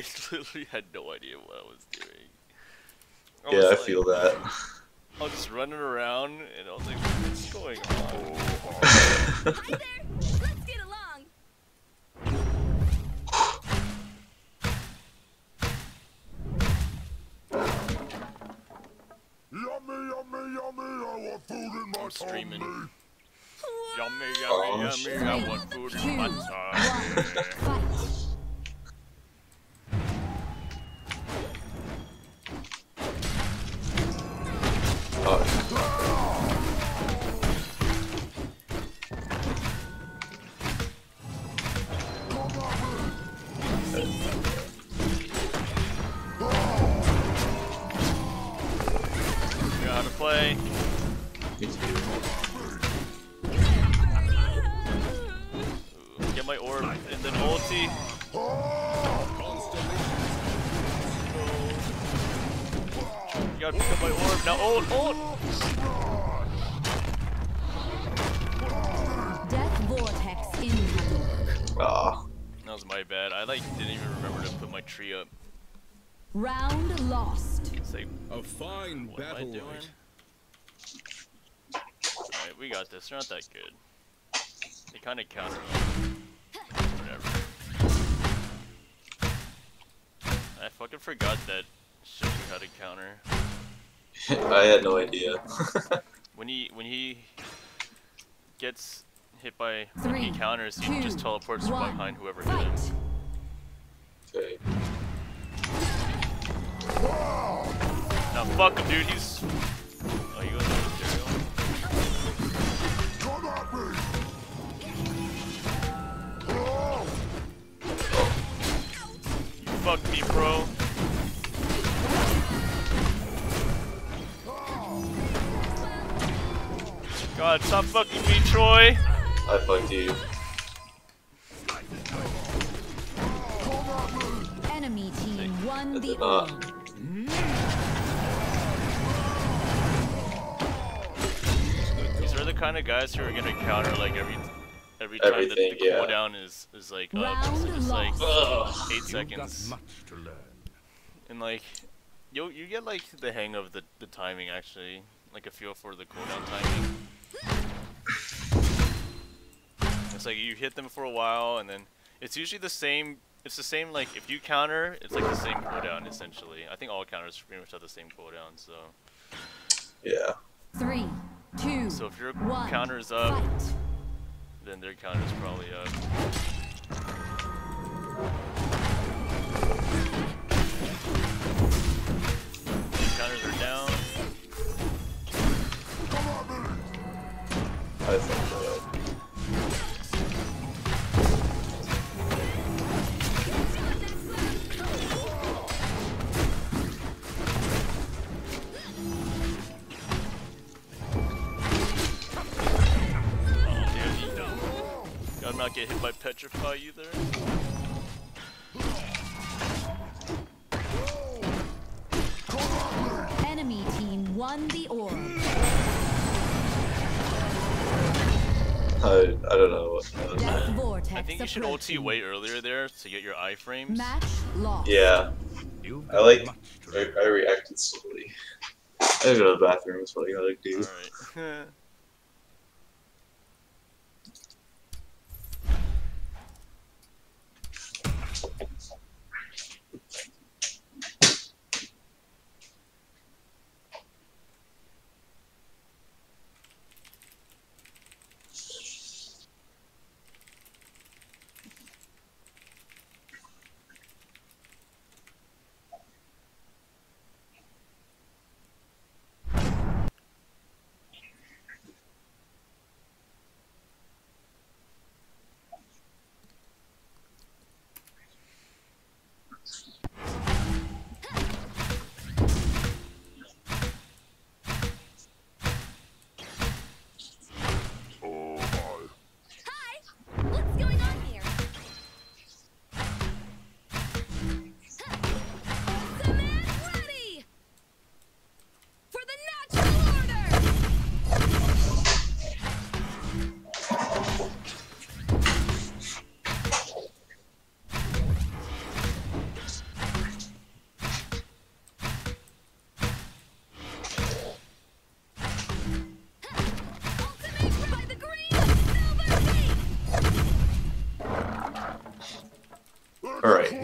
I literally had no idea what I was doing. Yeah, I like, feel that. I was just running around, and I was like, what's going on? Hi there! Let's get along! Yummy, yummy, yummy, I want food in my I'm streaming. tummy. Yummy, Oh, yummy, shit. yummy, I want food in my tummy. Fight! You know how to play. Me too. Ooh, get my orb and then ulti. You gotta pick up my orb now. Ult! Death vortex incoming. Ah, That was my bad. I like didn't even remember to put my tree up. Round lost. It's like, A fine what am I doing? Battlerite. Alright, we got this. They're not that good. They kind of counter. Whatever. I fucking forgot that shit knew how to counter. I had no idea. When he gets hit by when Three, he counters, he two, just teleports one, behind whoever hit him. Fight! Okay. Now fuck him, dude. He's oh, he goes for material. Come at me! You fucked me, bro. God, stop fucking me, Troy. I fucked you. Enemy team won the did not. orb. These are the kind of guys who are gonna counter like every time that the Everything, yeah. cooldown is like up. So Round just like lost. 8 You've got seconds. much to learn. And like you get like the hang of the timing actually, like a feel for the cooldown timing. It's like you hit them for a while and then it's usually the same. It's the same like if you counter, it's like the same cooldown essentially. I think all counters pretty much have the same cooldown. So Yeah. 3, 2, so if your 1. counter's up, Fight! then their counter's probably up. Counters are down. I fucked that up. Gotta not get hit by Petrify either. Enemy team won the orb. I don't know what that was. Death vortex I think you should ulti approaching. way earlier there to get your iframes. Match lost. Yeah, You've I got like. much to learn. I reacted slowly. I gotta go to the bathroom. That's what I gotta do. Alright.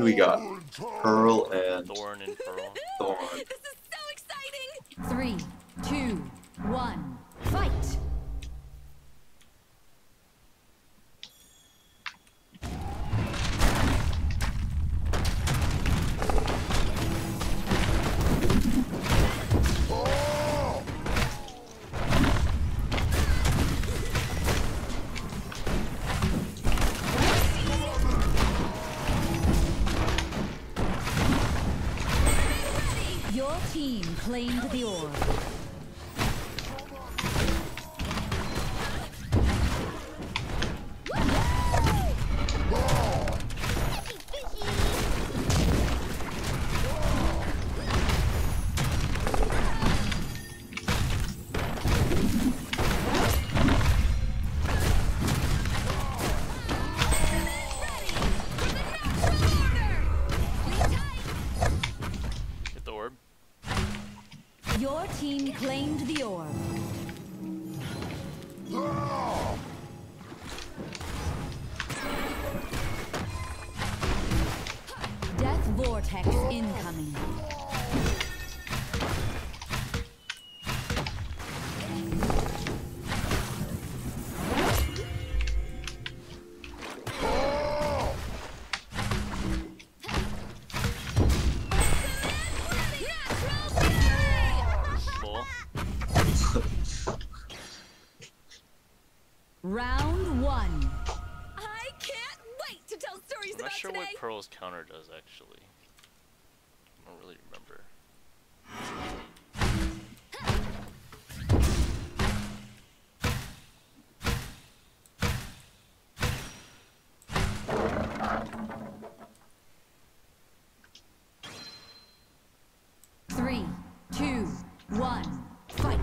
we got? Pearl and Thorn and Pearl. Thorn. This is so exciting! 3, 2, 1, fight! Your team claimed the orb. Hit the orb. Your team claimed the orb. Death vortex incoming. Bull. Round 1. I can't wait to tell stories I'm not about sure today. what Pearl's counter does actually. I don't really remember. Three, two, one, fight!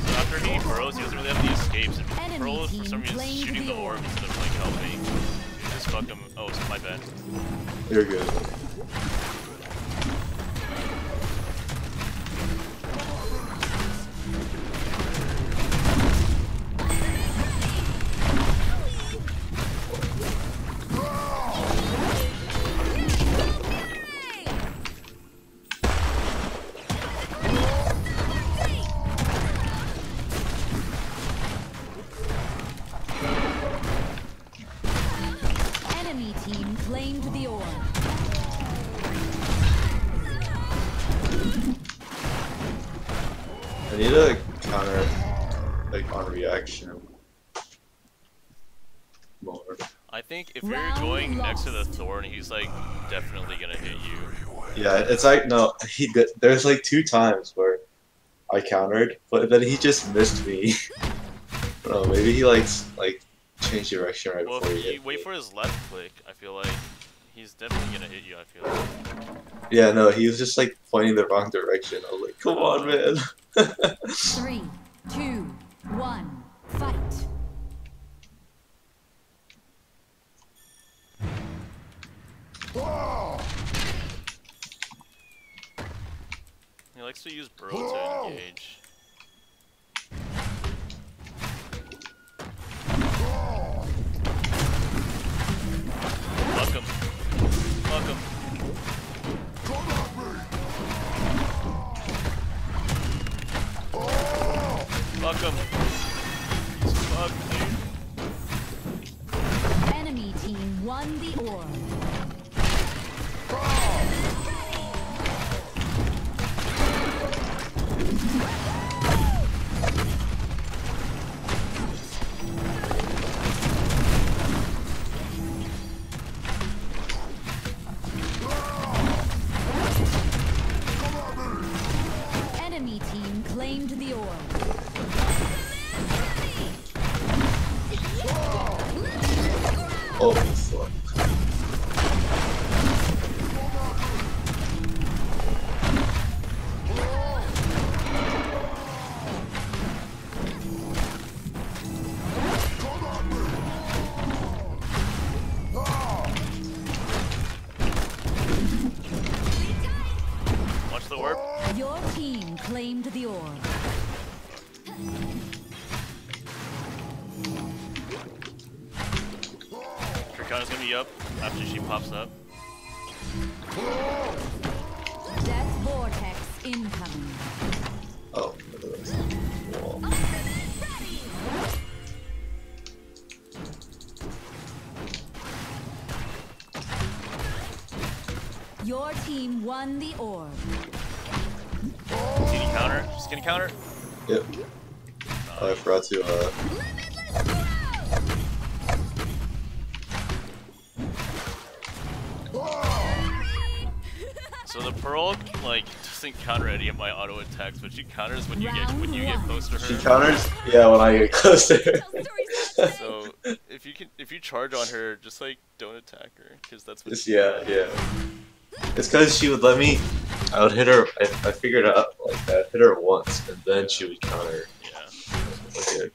So after he burrows, he doesn't really have any escapes. And Enemy Pearl, for team some reason, is claimed shooting the the orb orb. instead of like helping. You just fuck him. Oh, it's my bad. You're good. Enemy team claimed the orb. I need a counter, like on reaction. More. I think if you're Round going next to the lost. Thorn, he's like definitely gonna hit you. Yeah, it's like no. There's like 2 times where I countered, but then he just missed me. I don't know, maybe he likes like changed direction right Well, before if he you hit wait me. for his left click, I feel like he's definitely gonna hit you. I feel like. Yeah, no, he was just like pointing the wrong direction. I was like, come on, man. 3, 2, 1, fight! He likes to use burrow to engage. Fuck him. Fuck him. Fuck him. He's fucked, dude. Enemy team won the orb. Enemy team claimed the orb. Oh, fuck. claimed the orb. Tricana's gonna be up after she pops up. Death vortex incoming. Oh, look at this. Whoa. Your team won the orb. Can you counter? Just gonna counter? Yep. Oh, I forgot to, So the Pearl, like, doesn't counter any of my auto attacks, but she counters when you get close to her. She counters? Yeah, when I get close to her. So if you charge on her, just like don't attack her, because that's what. Yeah. It's because she would let me. I would hit her. I figured out like that. Hit her once, and then she would counter. Yeah. Okay.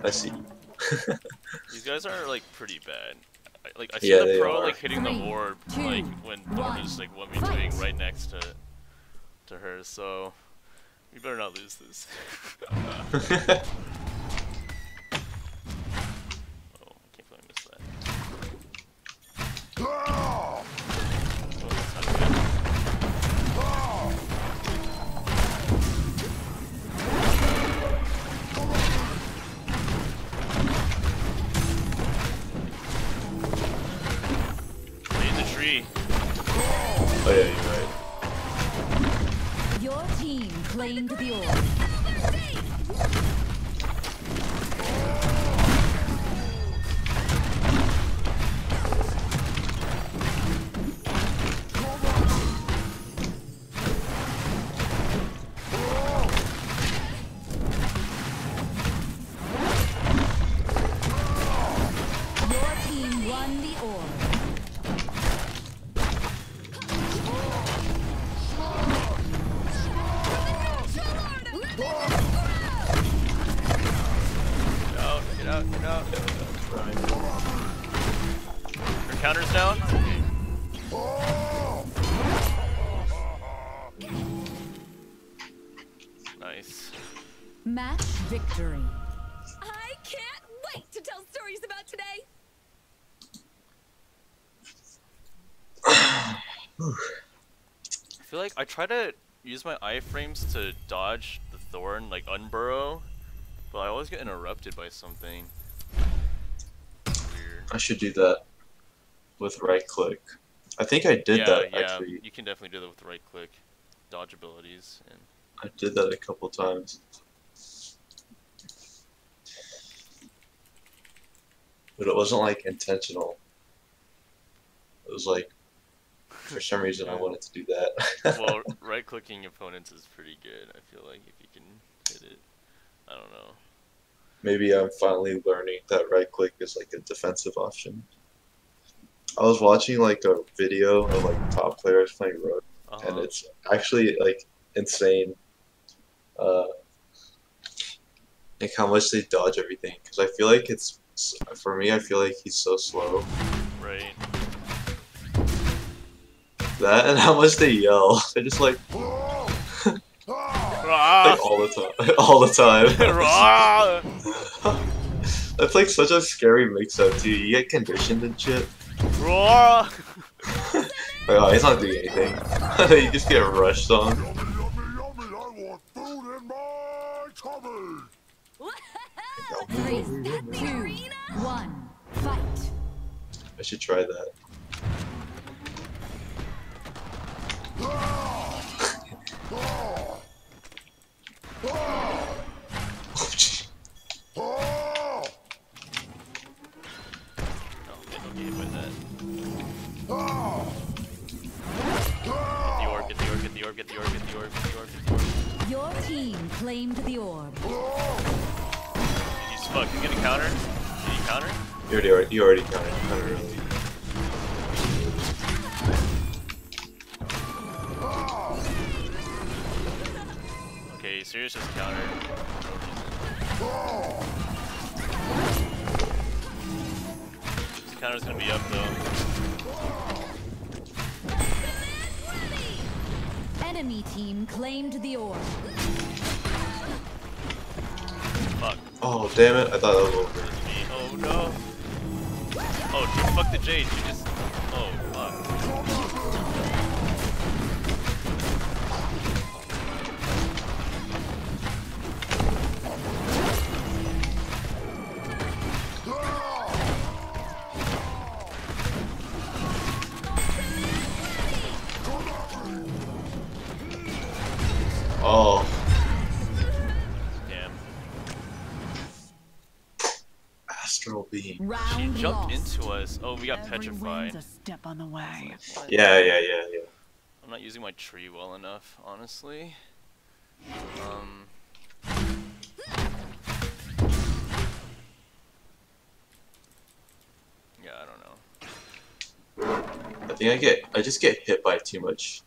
I see. These guys are like pretty bad. I see Yeah, the they pro are. like hitting the 3, orb 2, like when Thorn is like 1v2ing right next to her, so we better not lose this. Oh, I can't believe I missed that. Oh, that's not good. Lead the tree. Oh yeah, you're right. Your team claimed the orb. Your team won the orb. Get out. Her counter's down. Nice. Match victory. I can't wait to tell stories about today. I feel like I try to use my iframes to dodge the thorn, like unburrow, but I always get interrupted by something. Weird. I should do that with right click. I think I did that actually. You can definitely do that with right click, dodge abilities, and I did that a couple times. But it wasn't like intentional. It was like, for some reason I wanted to do that. well, right clicking opponents is pretty good. I feel like if you can hit it, I don't know. Maybe I'm finally learning that right click is like a defensive option. I was watching like a video of like top players playing Rogue, and it's actually like insane. Like how much they dodge everything. Because I feel like for me, I feel like he's so slow. Right. That and how much they yell. They're just like, like all the time, all the time. That's like such a scary mix-up too. You get conditioned and shit. Like, oh, he's not doing anything. You just get rushed on. Yummy, I want food in my tummy. Three, Is that the 2, arena? 1, fight. I should try that. Oh, gee. Oh! Don't get hit by that. Oh! Get the orb. Your team claimed the orb. He's fucked. He's gonna counter. Can you counter? You already counted. Counted early. Okay, Sirius just countered. This counter's gonna be up though. Enemy Enemy team claimed the orb. Fuck. Oh damn it! I thought that was over. That's me. Oh no. Oh, dude, fuck the Jade. She just. Oh, fuck. Oh. Damn. Astral beam. She Round jumped lost. into us. Oh, we got Every petrified. wind's a step on the way. Yeah. I'm not using my tree well enough, honestly. Yeah, I don't know. I think I just get hit by too much.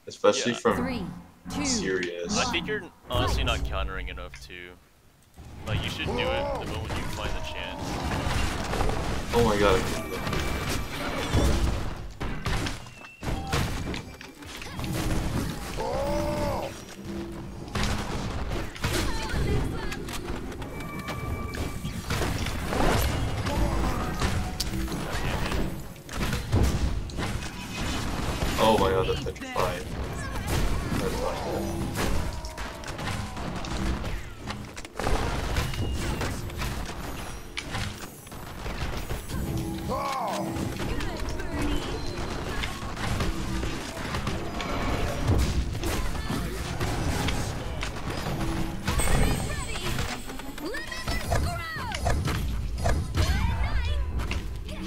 Especially Yeah. from 3, 2, serious. I think you're honestly not countering enough too. Like, you should do it the moment you find the chance. Oh my god. Oh my god, that's petrified. That's not good.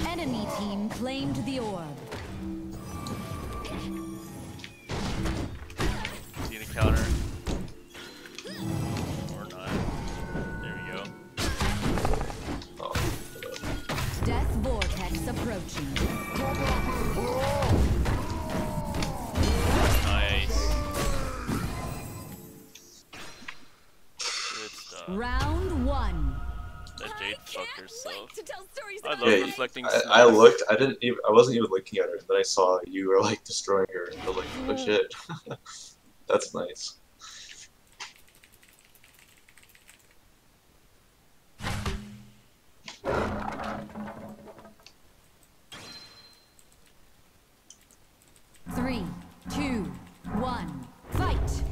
Enemy team claimed the orb. Is he gonna counter? Or not? There we go. Oh, Death vortex approaching. Nice. Good stuff. Round 1. That Jade I fucked can't herself. wait to tell stories I about love Yeah, it. reflecting I snipes. looked. I wasn't even looking at her. And then I saw you were like destroying her. And I was like, oh shit. That's nice. Three, two, one, fight!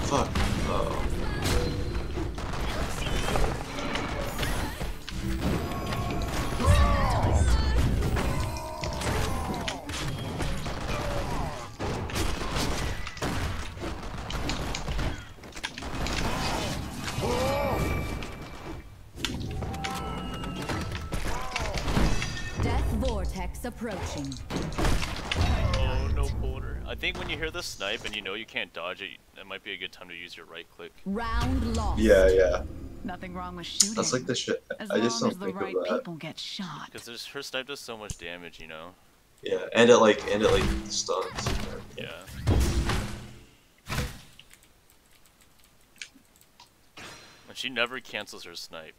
Fuck. Oh. Death vortex approaching. Oh, no border. I think when you hear the snipe and you know you can't dodge it, that might be a good time to use your right click. Round lost. Yeah. Nothing wrong with shooting. That's like the shit. as I just long don't as the think right of that. people get shot. Because her snipe does so much damage, you know? Yeah, and it like stuns. Yeah. And she never cancels her snipe.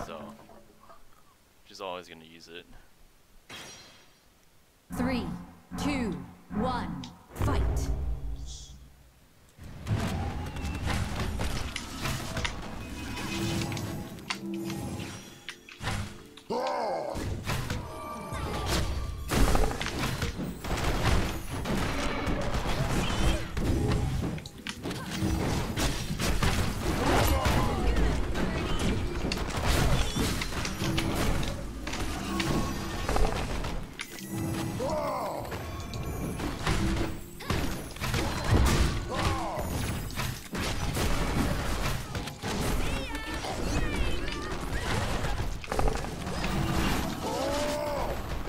So, she's always gonna use it. 3, 2, 1, fight!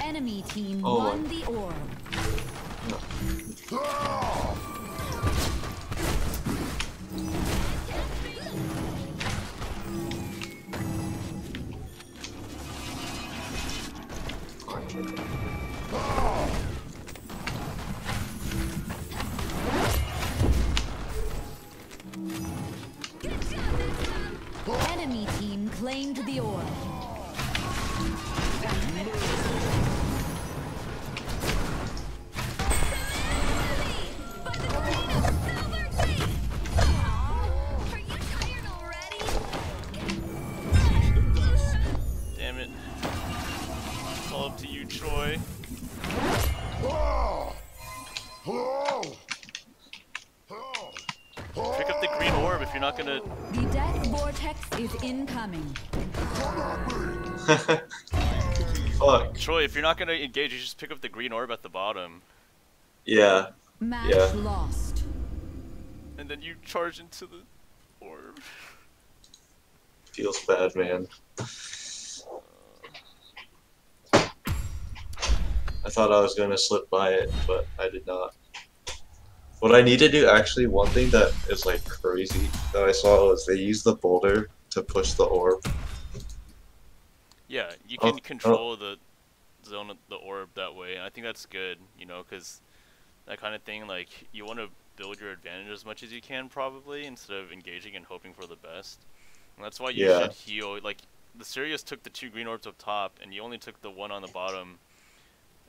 Enemy team Oh. won the orb. Enemy team claimed the orb. Damn it. It's all up to you, Troy. Pick up the green orb if you're not gonna. The death vortex is incoming. Fuck. Troy, if you're not gonna engage, you just pick up the green orb at the bottom. Yeah. Match Yeah. lost. And then you charge into the orb. Feels bad, man. I thought I was gonna slip by it, but I did not. What I need to do, actually, one thing that is like crazy that I saw was they use the boulder to push the orb. Yeah, you can Oh, control the zone of the orb that way. And I think that's good, you know, because that kind of thing, like, you want to build your advantage as much as you can, probably, instead of engaging and hoping for the best. And that's why you Yeah. should heal. Like, the Sirius took the 2 green orbs up top, and you only took the 1 on the bottom.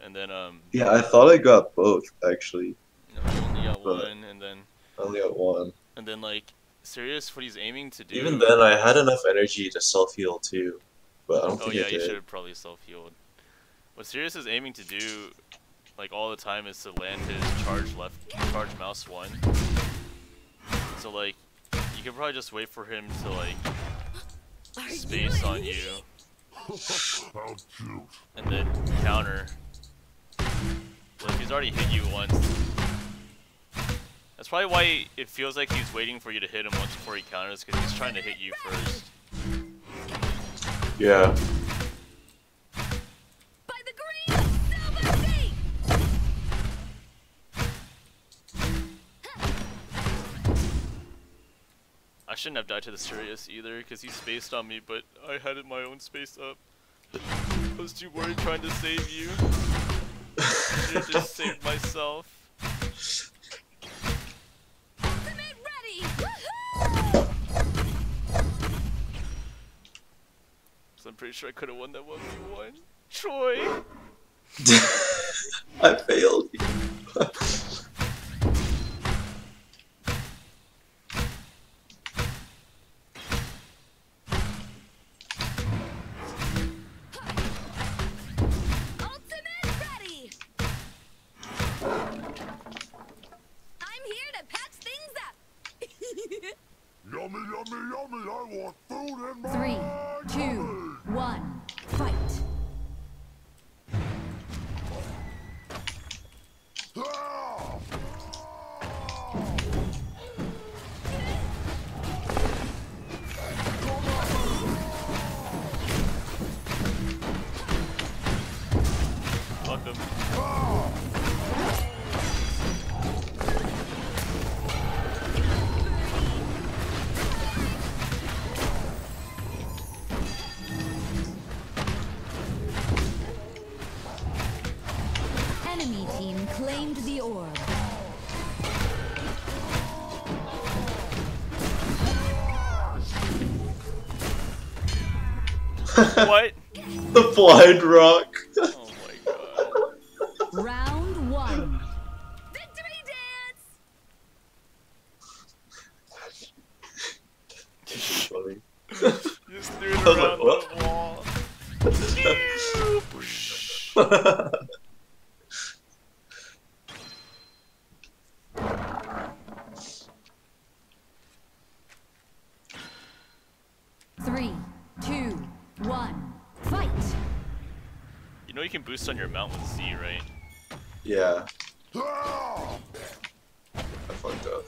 And then, Yeah, I thought I got both, actually. you know, you only got But- 1, and then, I only got one. like, Sirius, what he's aiming to do. Even then, I had enough energy to self-heal, too. But I don't Oh think yeah, I you did. should have probably self-healed. What Sirius is aiming to do, like all the time, is to land his charge mouse 1. So like, you could probably just wait for him to like space on you, How cute. and then counter. But if he's already hit you once, that's probably why it feels like he's waiting for you to hit him once before he counters, because he's trying to hit you first. Yeah. By the green silver sea. I shouldn't have died to the Sirius either, because he spaced on me, but I had my own space up. I was too worried trying to save you. I should have just saved myself. Ultimate ready. Woohoo! So I'm pretty sure I could have won that 1v1. Troy! I failed you. Ultimate ready. I'm here to patch things up. Yummy, yummy, yummy. I want food in my 3, 2, 1, fight. Ah! Fuck him. Enemy team claimed the orb. What? The blind rock. Oh my god. Round 1. Victory dance. Funny. You just threw it I was like, around what? the wall. 3, 2, 1, fight. You know you can boost on your mount with Z, right? Yeah, Ah! I fucked up.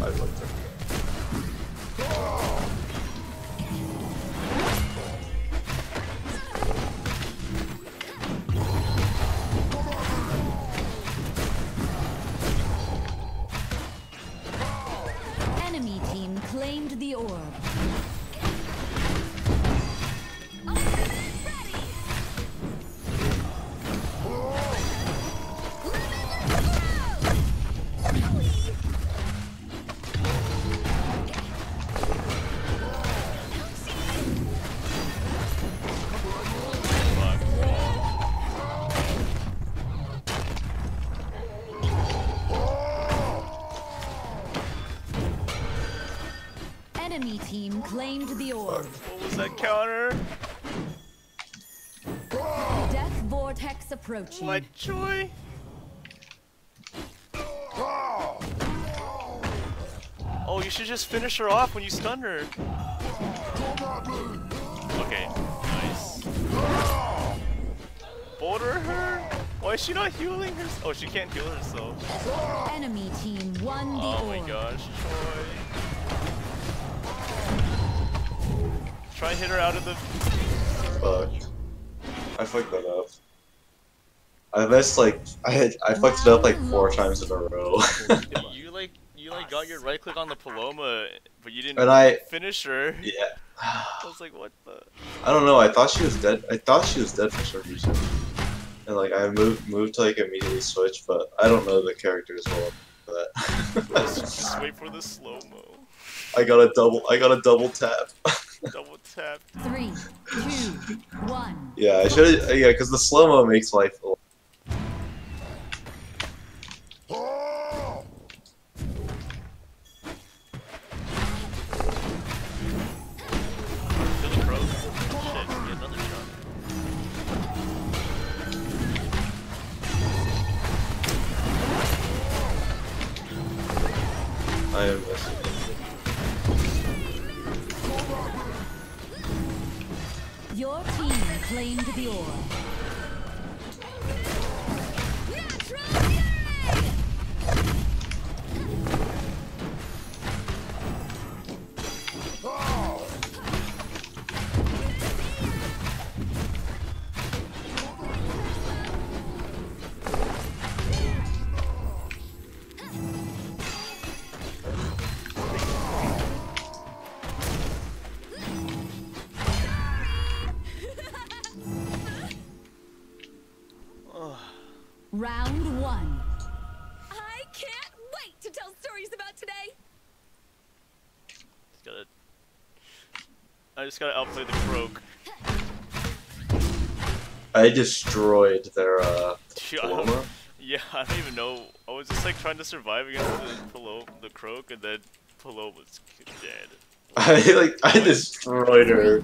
I fucked up. Enemy team claimed claimed the orb. Enemy team claimed the orb. What was that counter? Death vortex approaching. My joy. Oh, you should just finish her off when you stun her. Okay, nice. Boulder her? Why is she not healing herself? Oh, she can't heal herself. Enemy team won the Oh orb. my gosh, Troy. Try and hit her out of the... Fuck. I fucked that up. I missed like I fucked it up like 4 times in a row. You got your right click on the Paloma, but you didn't And finish her. yeah. I was like, what the? I don't know. I thought she was dead. I thought she was dead for some reason. And like I moved to like immediately switch, but I don't know the character as well. But Just wait for the slow mo. I got a double tap. Double tap. 3, 2, 1. Yeah, I should. Yeah, because the slow mo makes life. Kill the crow. Shit, get another shot. I am missing. Your team claimed the orb. Round 1. I can't wait to tell stories about today. I just gotta outplay the croak. I destroyed their Paloma. Yeah, I don't even know. I was just like trying to survive against the croak, and then Paloma's dead. I destroyed her.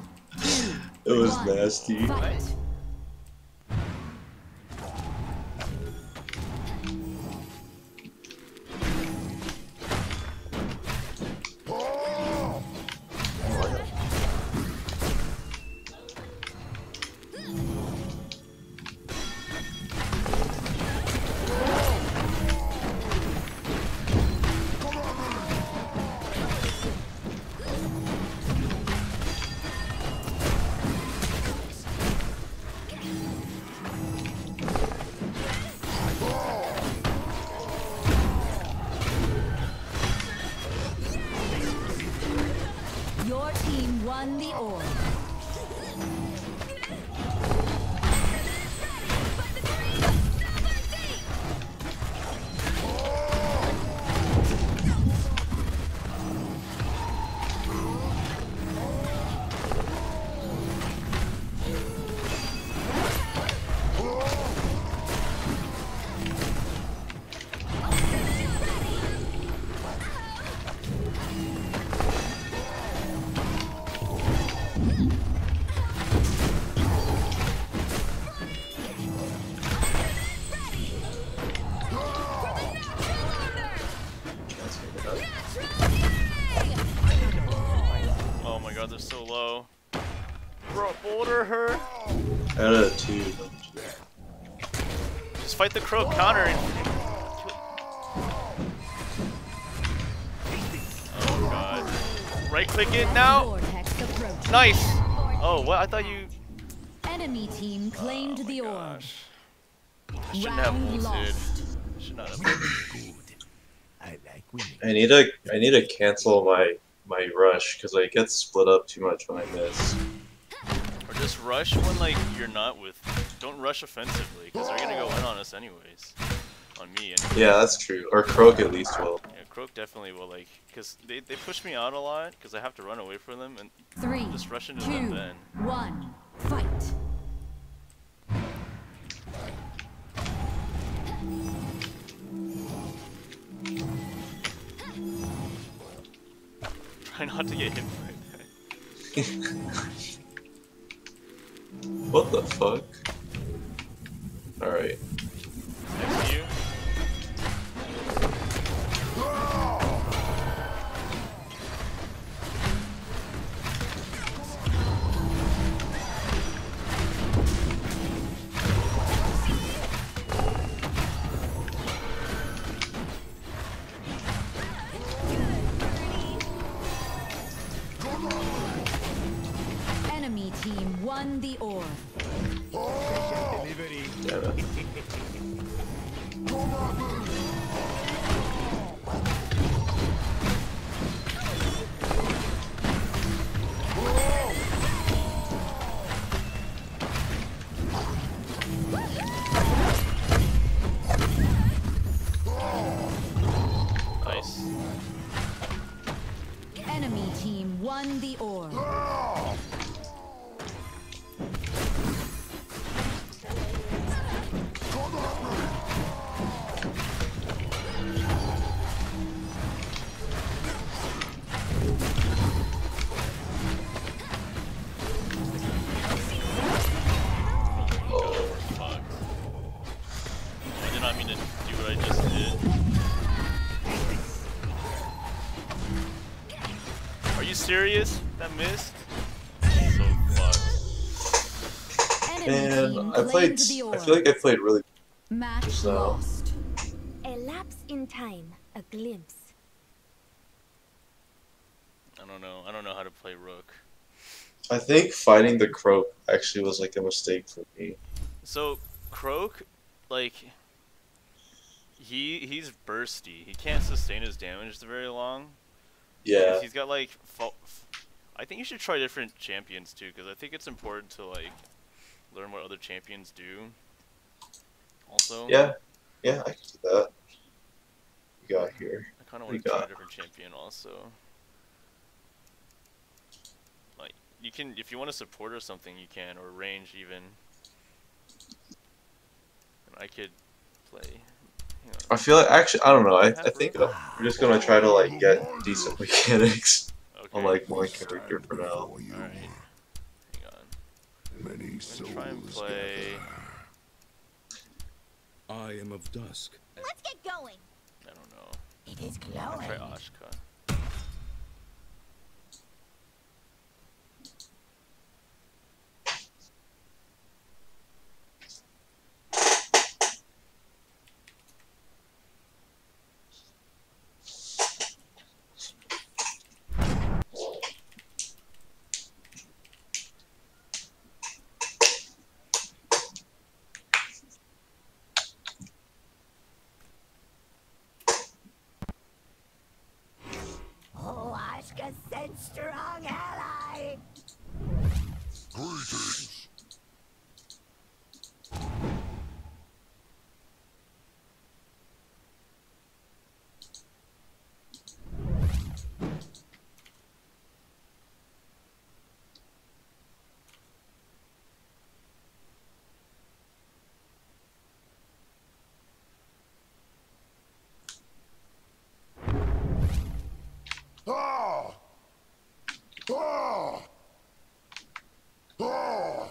It was nasty. Fight. Your team won the orb. Oh my god, they're so low. Bro, boulder her. Out of 2. Just fight the croak, counter. Oh god. Right click it now. Vortex approaching. Nice. Oh, what? I thought you. Enemy team claimed the orb. Gosh. I shouldn't have Round ulted. lost. Should not have. I need to cancel my rush because I get split up too much when I miss. Or just rush when like you're not with. Don't rush offensively because they're gonna go in on us anyways. On me. Anyways. Yeah, that's true. Or Croak at least will. Yeah, Croak definitely will like, cause they push me out a lot because I have to run away from them and 3, just rush into 2, them then. 1, fight. Try not to get hit by that. What the fuck? Alright. Next to you. Enemy team won the orb. Damn it. Nice. Enemy team won the orb. Fuck. I did not mean to do what I just did. Are you serious? That missed? So fucked. Enemy And team I played. claimed the orb. I feel like I played really. Match just now. lost. A lapse in time, a glimpse. I don't know. I don't know how to play Rook. I think fighting the Croak actually was like a mistake for me. So Croak, like, he's bursty. He can't sustain his damage very long. Yeah. He's got like. I think you should try different champions too, because I think it's important to like learn what other champions do. Also. Yeah. Yeah, I can do that. We got here. I kind of We want to try a got- different champion also. Like, you can, if you want to support or something, you can, or range even. And I could play. Hang on. I feel like actually I don't know. I think Rook? we're just gonna try to like get decent mechanics Okay. on like one character for now. Alright. Hang on. Many I'm souls gonna try and play. I am of dusk. Let's get going. I don't know. It is I'll glowing. try Ashka. Oh, Ashka said strong ally. Greetings. Ah! Ah! Ah!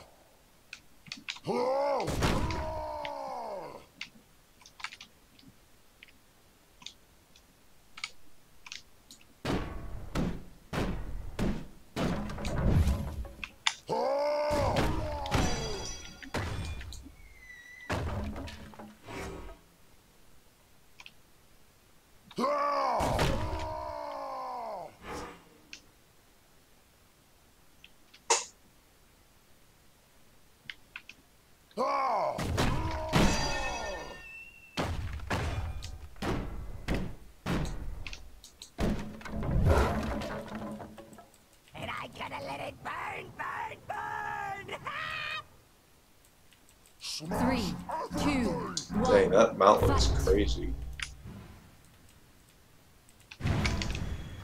3, 2, 1. Dang, that mount looks crazy.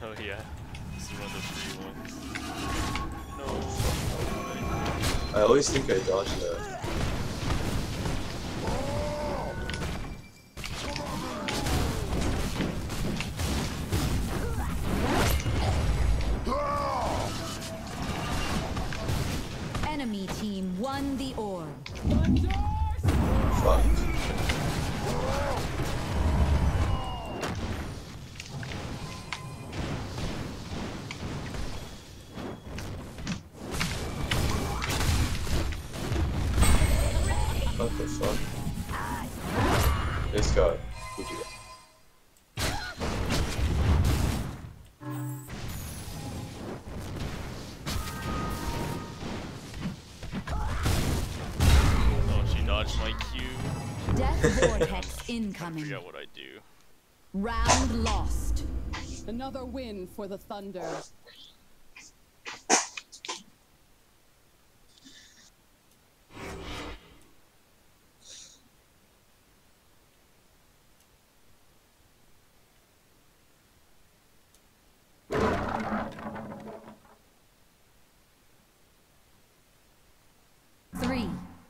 Oh yeah, this is one of the free ones. No. I always think I dodged that. Enemy team won the orb. Fuck. What the fuck? This guy. Who did it? Oh, she dodged my Q. Death vortex I incoming. forgot what I do. Round lost. Another win for the Thunder. Three,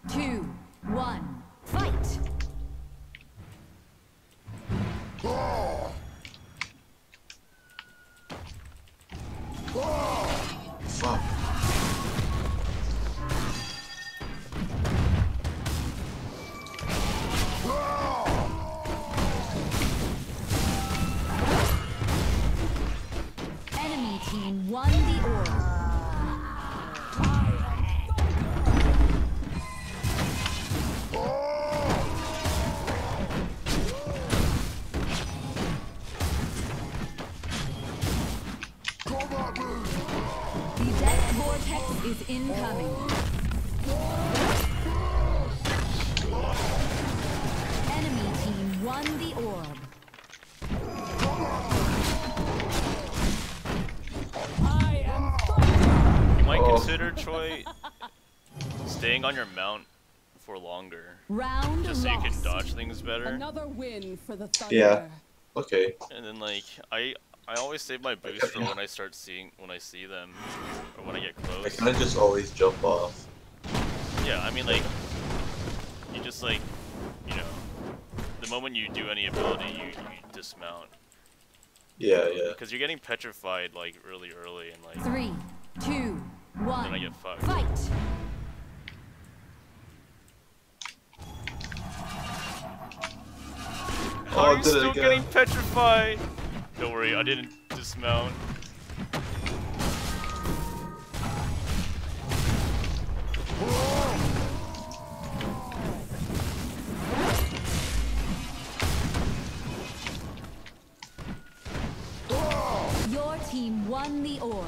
two, one, fight! Fuck. Enemy team won the orb. The death vortex is incoming. Enemy team won the orb. You might Oh. consider, Troy, staying on your mount for longer. Round Just so you can lost. dodge things better. Another win for the Thunder. Yeah. Okay. And then like I always save my boost for when I see them or when I get I close. kinda just always jump off. Yeah, I mean like you just like the moment you do any ability you dismount. Yeah, yeah. Because you're getting petrified like really early and like 3, 2, 1. then I get fucked. Fight! How Oh, are I you did it still again. getting petrified? Don't worry, I didn't dismount. Your team won the orb.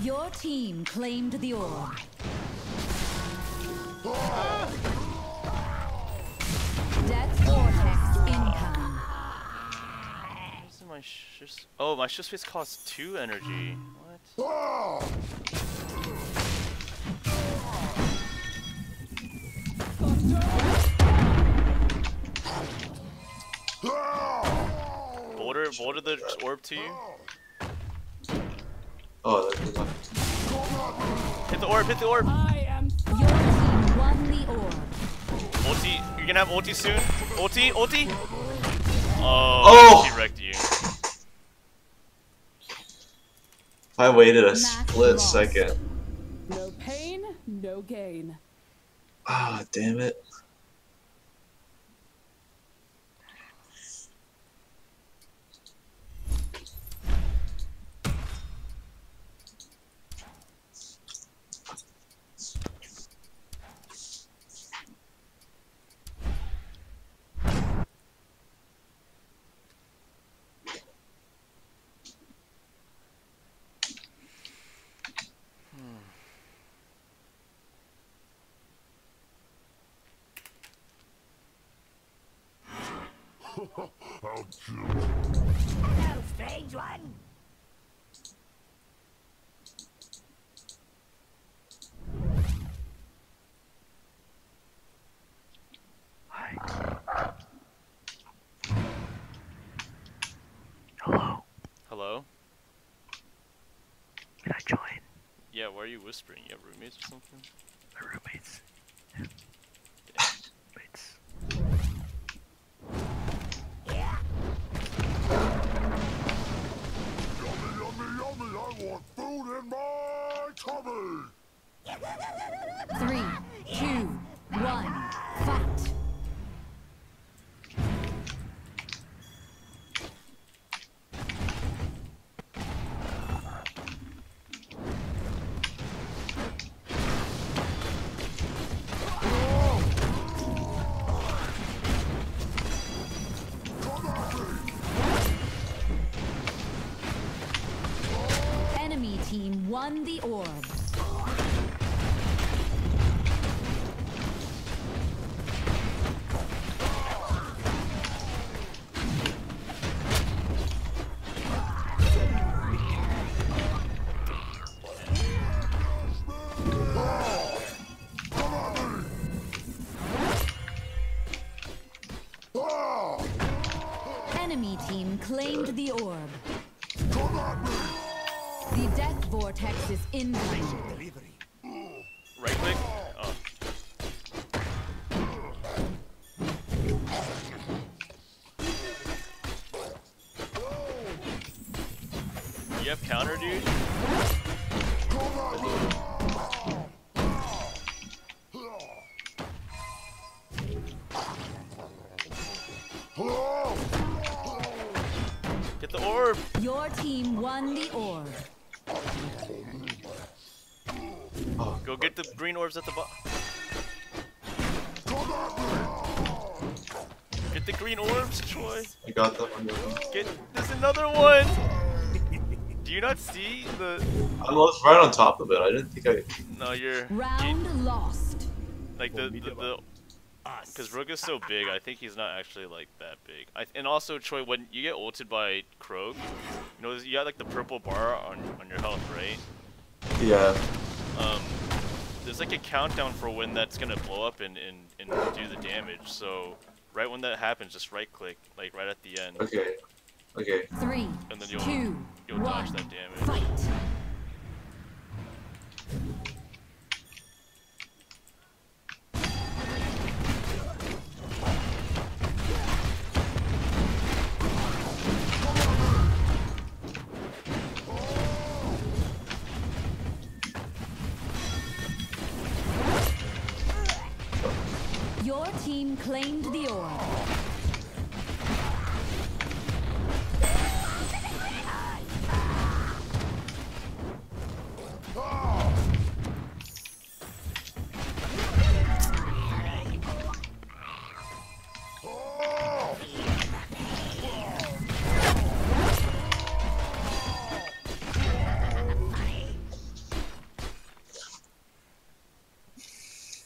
Your team claimed the orb. Death vortex incoming. Where's my oh, my shift space costs 2 energy. What? Boulder the orb to you. Oh, that's not. Hit the orb, hit the orb. I am Your team won the orb. Ulti, you're gonna have ulti soon. Ulti, ulti. Oh! She wrecked you. I waited a Match split lost. second. no pain, no gain. Ah, damn it. Hello, strange one. Hello. Hello? Can I join? Yeah, why are you whispering? You have roommates or something? My roommates. Roommates. Yummy, yummy, yummy! I want food in my tummy! 3, 2, 1, fight. Enemy team won the orb. Enemy team claimed the orb. The death vortex is incoming. Right click? Oh. You have counter, dude? Get the orb! Your team won the orb. Go get the green orbs at the bottom. Get the green orbs, Troy. I got that one. There's another one! Do you not see the... I was right on top of it. I didn't think I... No, you're... Round lost. Like the because Rook is so big, I think he's not actually like that big. And also, Troy, when you get ulted by Croak, you know, you got like the purple bar on your health, right? Yeah. There's like a countdown for when that's gonna blow up and do the damage. So right when that happens, just right click, like right at the end. Okay. Okay. 3, And then 2, you'll 1, dodge that damage. fight. Your team claimed the orb.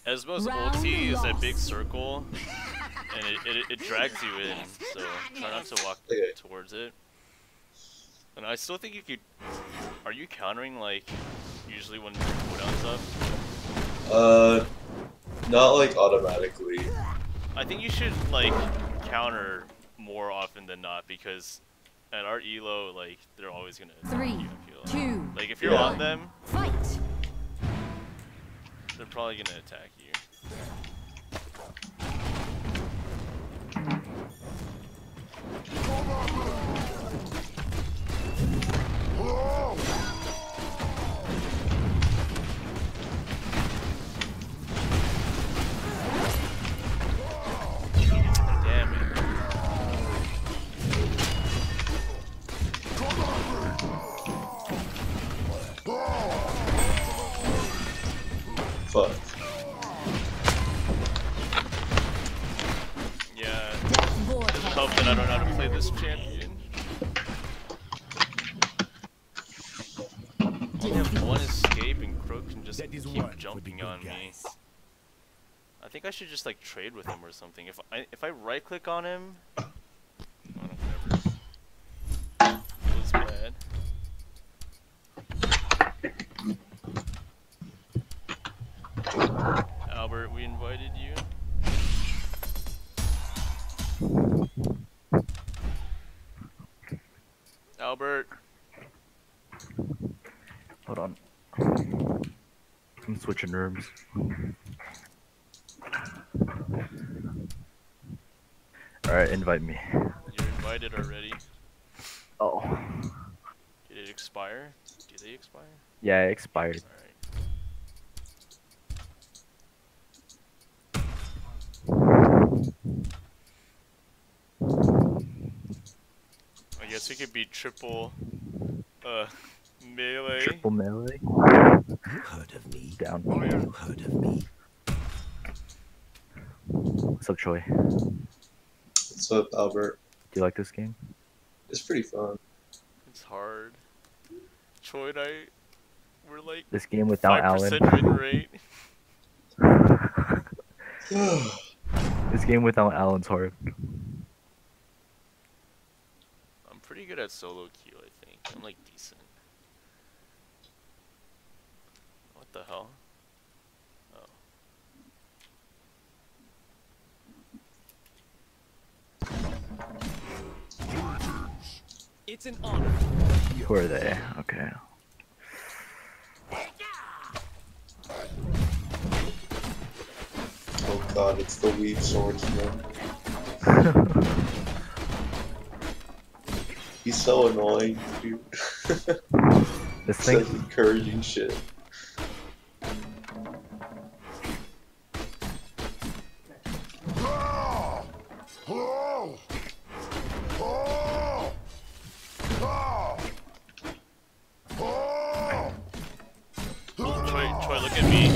Esmo's Round ulti is that lost. big circle, and it drags you in, so try not to walk Okay. towards it. And I still think you could... Are you countering, like, usually when cooldown's up? Not like automatically. I think you should, like, counter more often than not, because at our elo, like, they're always gonna attack 3, you, I feel. 2, Like, if you're Yeah. on them, fight. they're probably gonna attack you. Damn it. Fuck. Yeah, Death doesn't vortex. help that I don't know how to play this champion. I only have one escape and Croak can just keep jumping on me. I think I should just like trade with him or something. If I right click on him, we invited you. Albert. Hold on. I'm switching rooms. Alright, invite me. You're invited already. Oh. Did it expire? Do they expire? Yeah, it expired. Alright. I guess we could be triple melee. Triple melee? You heard of me? Down. You heard of me? What's up, Troy? What's up, Albert? Do you like this game? It's pretty fun. It's hard. Troy and I, we're like This game without 5% Alan. win rate. This game without Alan's hard. I'm pretty good at solo queue, I think. I'm like decent. What the hell? Oh. It's an honor. Who are they? Okay. Oh god, it's the weak swordsman. He's so annoying, dude. This Says thing? encouraging shit. Troy, look at me.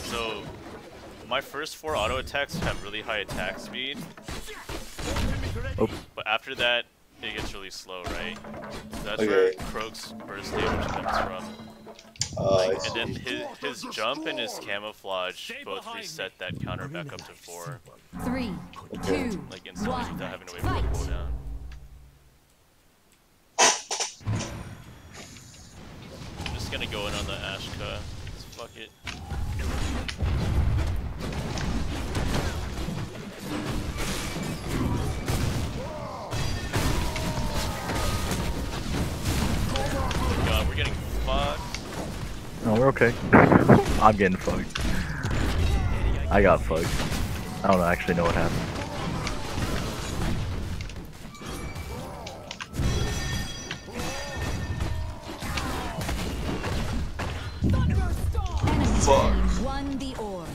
So, my first 4 auto attacks have really high attack speed. Oh. But after that, it gets really slow, right? So that's Okay. where Croak's burst damage comes from. I And then see. his jump and his camouflage both reset that counter back up to 4. 3, 2, Like instantly 1. without having to wait for Fight. the cooldown. I'm just gonna go in on the Ashka. Just fuck it. God, we're getting fucked. No, we're okay. I'm getting fucked. I got fucked. I don't actually know what happened. Fuck. Won the orb.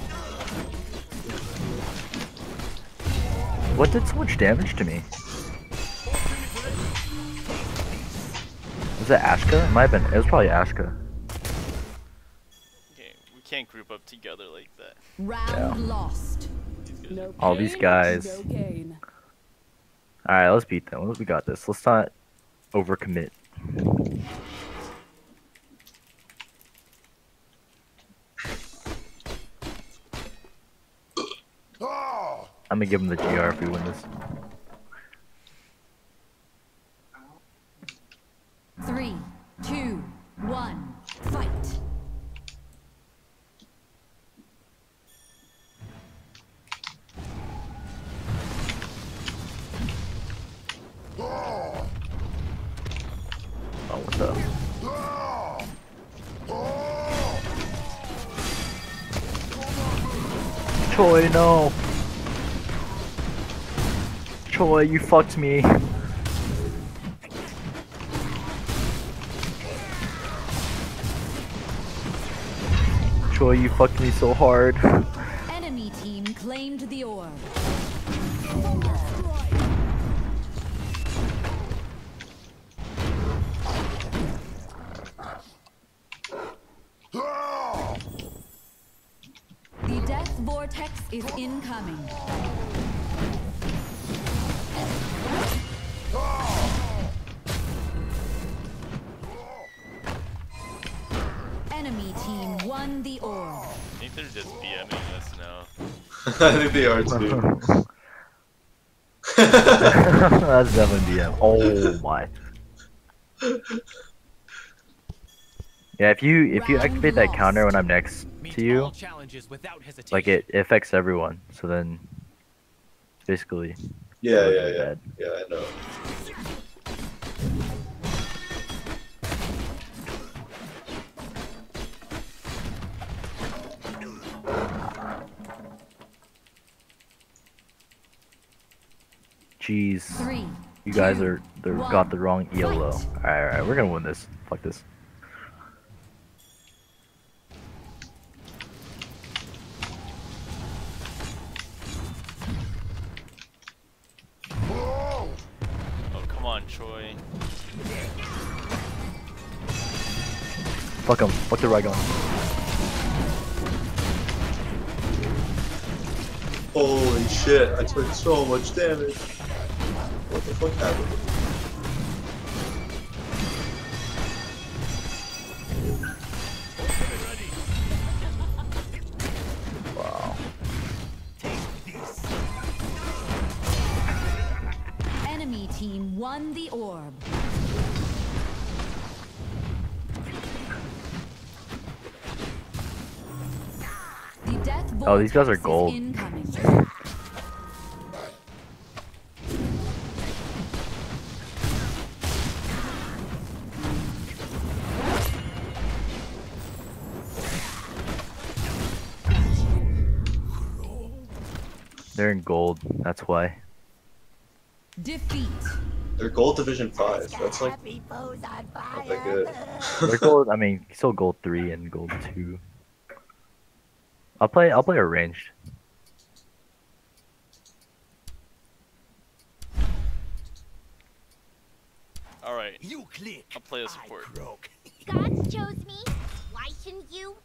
What did so much damage to me? Was it Ashka? It might have been. It was probably Ashka. Okay, we can't group up together like that. Round lost. These guys No All these pain, guys. No gain. Alright, let's beat them. We got this. Let's not overcommit. I'm gonna give him the GR if we win this. 3, 2, 1. Fight. Oh, what's up? Troy, no! Troy, you fucked me. Troy, you fucked me so hard. Enemy team claimed the orb. The death vortex is incoming. Enemy team won the orb. I think they're just BMing us now. I think they are too. That's definitely DM. Oh my. Yeah, if you activate that counter when I'm next to to you, like it affects everyone. So then, basically, Yeah, really, yeah, really yeah. bad. Yeah, I know. Jeez, 3, you guys 2, are 1. got the wrong ELO. Fight. Alright, we're gonna win this. Fuck this. Oh, come on, Troy. Fuck him. Fuck the Raygon. Holy shit, I took so much damage. What the fuck happened? Wow. Enemy team won the orb. The death Oh, these guys are vortex is gold. incoming. They're in gold. That's why. Defeat. They're gold division 5. That's like not that good. They're gold. I mean, still gold 3 and gold 2. I'll play arranged. Alright, You click. I'll play a I support. croak. God chose me. Why shouldn't you?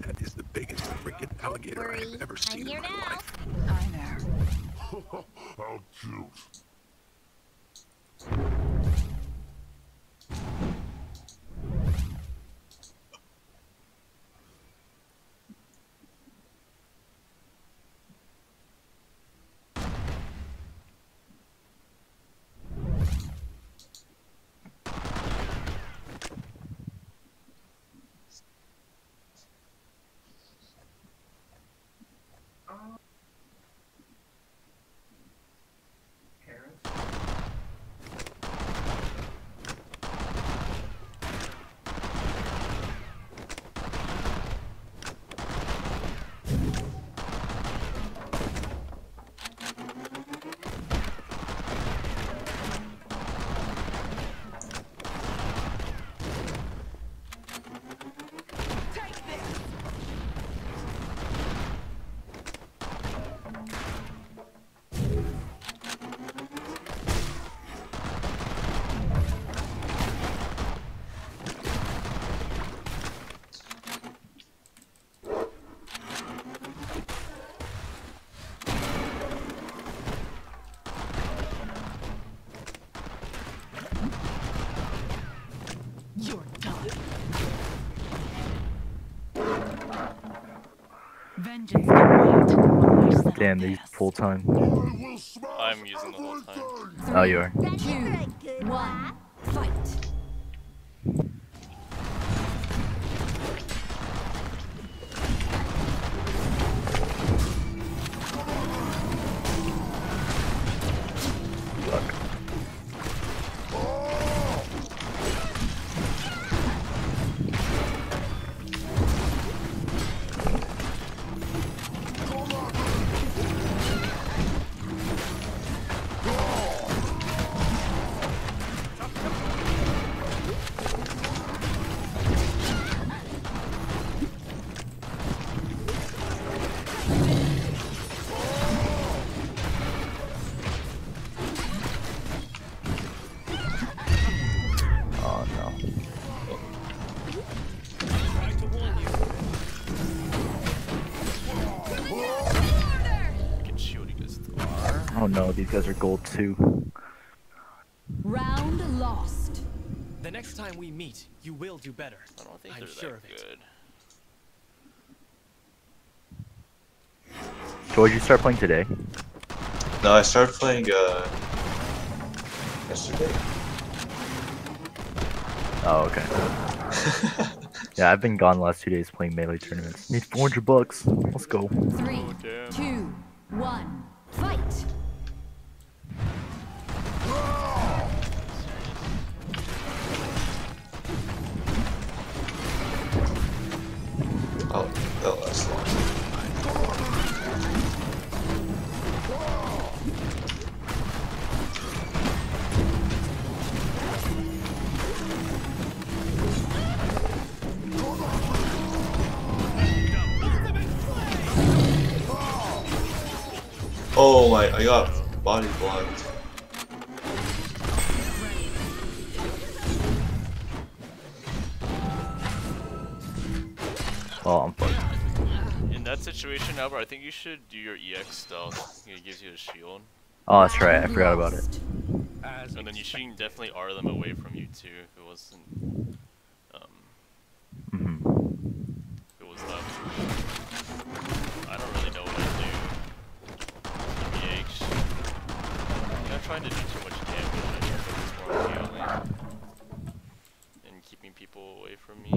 That is the biggest freaking alligator I have ever I'm seen here in my now. life. Hi there. How cute. You're done. Vengeance can wait. Settle Damn, these this. full time. I will smash I'm using the whole time. everything. Oh, you are. Ready 2, for a good 1. laugh? Fight. Fuck. Oh no, these guys are gold too. Round lost. The next time we meet, you will do better. I don't think I'm they're sure that of it. good. So what did you start playing today? No, I started playing yesterday. Oh, okay. Yeah, I've been gone the last 2 days playing melee tournaments. Need 400 bucks. Let's go. 3, Oh, damn. 2, 1, fight. Oh, that lasts long. Oh my, I got body blocked. Oh, I'm fucked. In that situation, Albert, I think you should do your EX stealth. It gives you a shield. Oh, that's right. I forgot about it. And then you should definitely R them away from you too if it wasn't Mm-hmm. if it was that. I don't really know what I do. EH. I'm not trying to do too much damage, I just focus more on healing and keeping people away from me.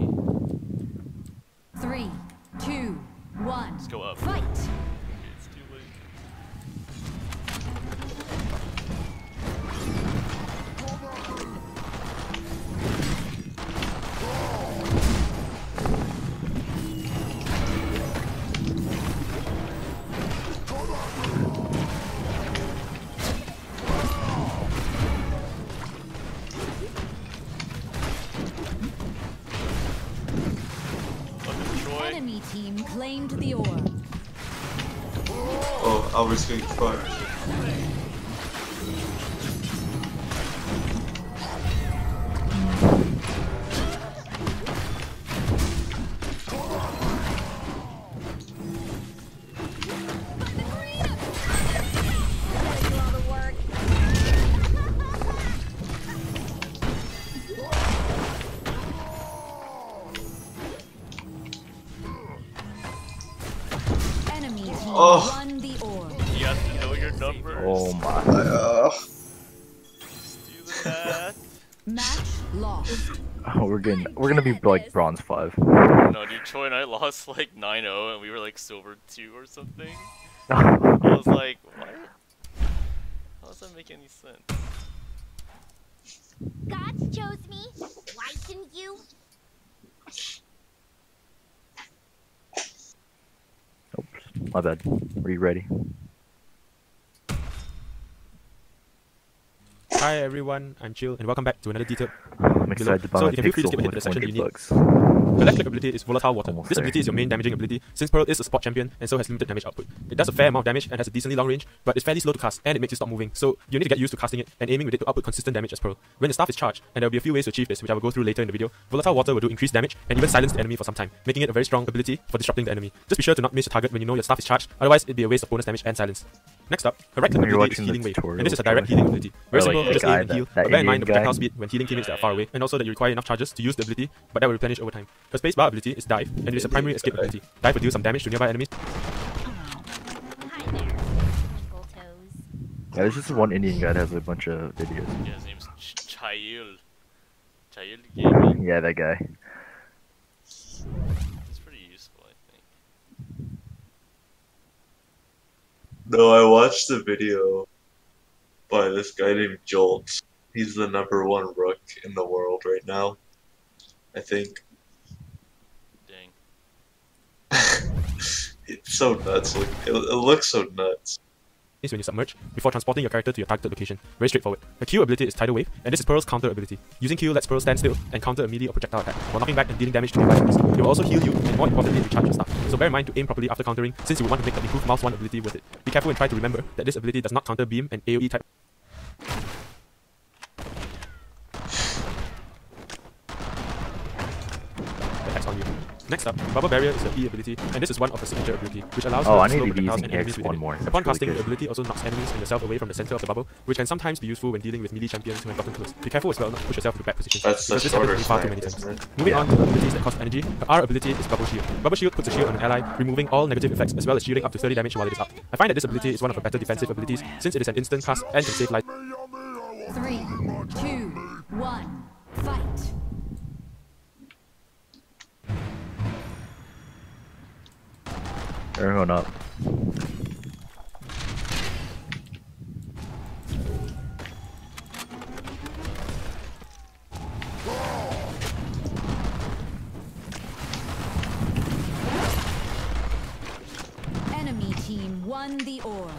3, 2, 1, Let's go up. fight. It's too late. Enemy team claimed the orb. Oh, Albert's getting fucked. Enemy team Oh. won the orb. You have to know your numbers. Oh my. Let's do the math. Match lost. Oh, we're gonna be like bronze 5. No, dude, Choi and I lost like 9-0 and we were like silver 2 or something. I was like, what? How does that make any sense? God chose me. Why shouldn't you? Oops, my bad. Are you ready? Hi everyone, I'm Chill, and welcome back to another detailed I'm excited about So my you can feel free to pixel skip ahead to with the section that 400 you need. bucks. The left click ability is Volatile Water. Almost This there. ability is your main damaging ability, since Pearl is a spot champion and so has limited damage output. It does a fair amount of damage and has a decently long range, but it's fairly slow to cast and it makes you stop moving, so you need to get used to casting it and aiming with it to output consistent damage as Pearl. When the staff is charged, and there will be a few ways to achieve this, which I will go through later in the video, Volatile Water will do increased damage and even silence the enemy for some time, making it a very strong ability for disrupting the enemy. Just be sure to not miss your target when you know your staff is charged, otherwise it'd be a waste of bonus damage and silence. Next up, her right click When you're ability is watching Healing the Wave, tutorial and this is a direct for it. healing ability. Very Or simple, like just the aim guy and heal, that but bear in mind the Indian projectile guy. speed when healing teammates that are far away, and also that you require enough charges to use the ability, but that will replenish over time. Her spacebar ability is Dive, and it is a primary escape ability. Dive will deal some damage to nearby enemies. Hi there, twinkle toes. Yeah, there's just one Indian guy that has a bunch of videos. Yeah, his name's Chayil. Chayil Gaming. Yeah, that guy. It's pretty useful, I think. No, I watched the video by this guy named Jolt. He's the #1 rook in the world right now, I think. Dang. It's so nuts. Like, it looks so nuts. When you submerge before transporting your character to your targeted location. Very straightforward. Her Q ability is Tidal Wave, and this is Pearl's counter ability. Using Q lets Pearl stand still and counter a melee or projectile attack, while knocking back and dealing damage to nearby enemies. It will also heal you, and more importantly, recharge your stuff. So bear in mind to aim properly after countering, since you would want to make the improved mouse 1 ability with it. Be careful and try to remember that this ability does not counter beam and AoE type. Attacks on you. Next up, Bubble Barrier is the E ability, and this is one of the signature ability, which allows Oh, her I to need slow to be projectiles using and enemies X within one it. more. That's Upon really casting, good. the ability also knocks enemies and yourself away from the center of the bubble, which can sometimes be useful when dealing with melee champions who have gotten close. Be careful as well not to push yourself into bad positions, That's the because this happens to shorter me far too snipe, many times. isn't it? Moving on to the abilities that cost energy, her R ability is Bubble Shield. Bubble Shield puts a shield on an ally, removing all negative effects as well as shielding up to 30 damage while it is up. I find that this ability is one of her better defensive abilities, since it is an instant cast and can save life. 3, 2, 1, fight. Everyone up. Enemy team won the orb.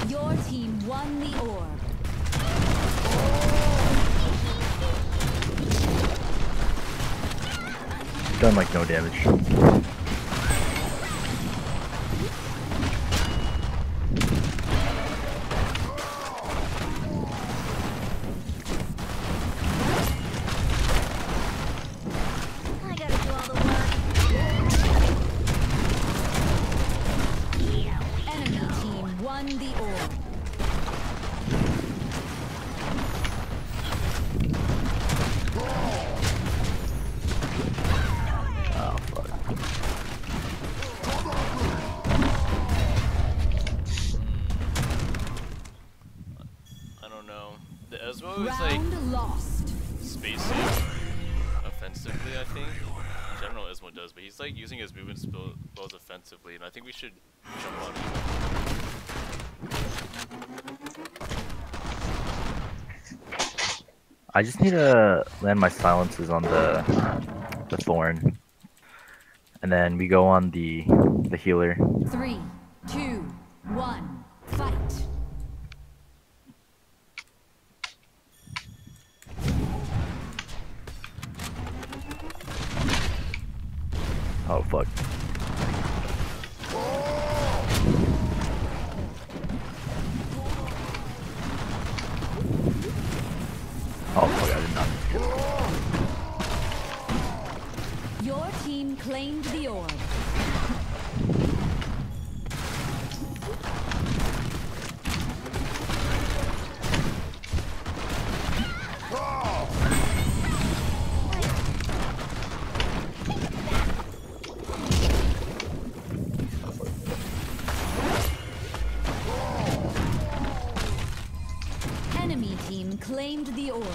Your team won the orb. Done like no damage. I gotta do all the work. Enemy team won the orb. Oh fuck. I don't know. The Ezmo is like Round lost. spacing offensively, I think. In general, Ezmo does, but he's like using his movement spells offensively, and I think we should jump on him. I just need to land my silences on the thorn, and then we go on the healer. 3, 2, 1, fight. Oh fuck. Oh fuck, I did not. Your team claimed the orb. Enemy team claimed the orb.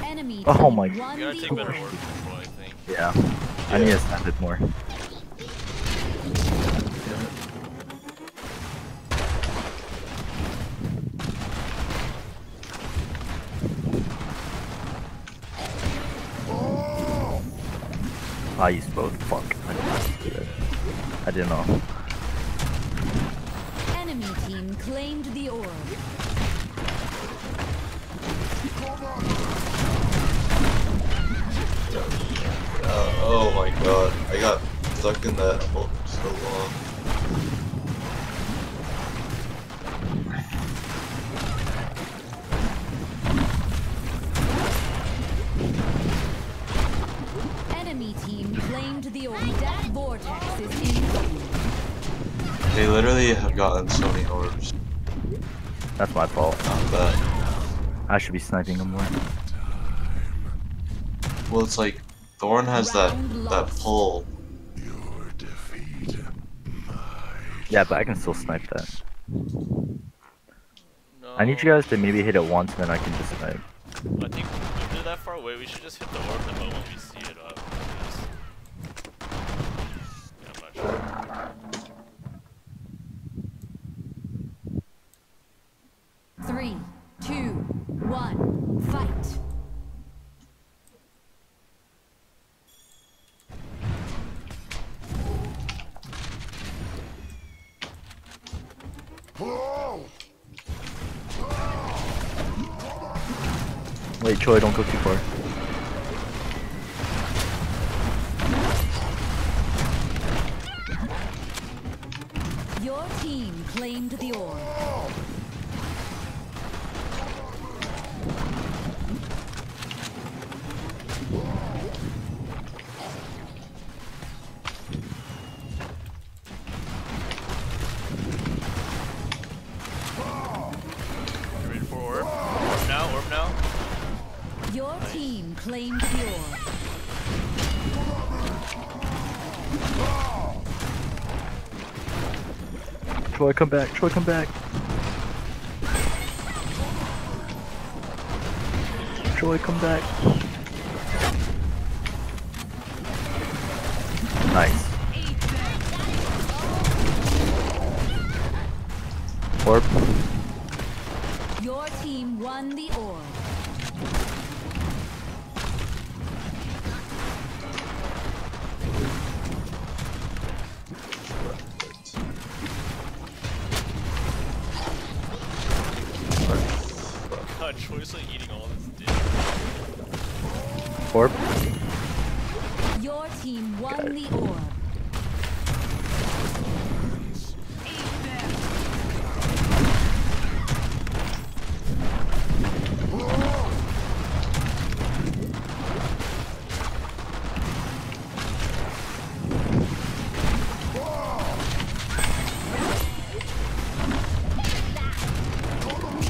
Enemy Oh team my won You gotta the take better orb. orb control, I think. Yeah. I need to snap it more. I used both. Fuck. I did not do that. I didn't know. Enemy team claimed the orb. Oh my god, I got stuck in that hole for so long. Enemy team claimed the orb. Death vortex is incoming. They literally have gotten so many orbs. That's my fault. Not bad. I should be sniping him more. Well, it's like Thorn has that pull. Your defeat. Yeah, but I can still snipe that. No. I need you guys to maybe hit it once, and then I can just snipe. I think if they're that far away, we should just hit the orb the moment we see it up. Yeah, I'm not sure. Wait, Troy, don't go too far. Your team claimed the orb. Ready for orb? Orb now, orb now. Your team claimed the orb. Troy, come back. Troy, come back. Troy, come back. Nice. Orb. Your team won the orb. God, Troy's like eating all this dick. Orb. Your team won the orb.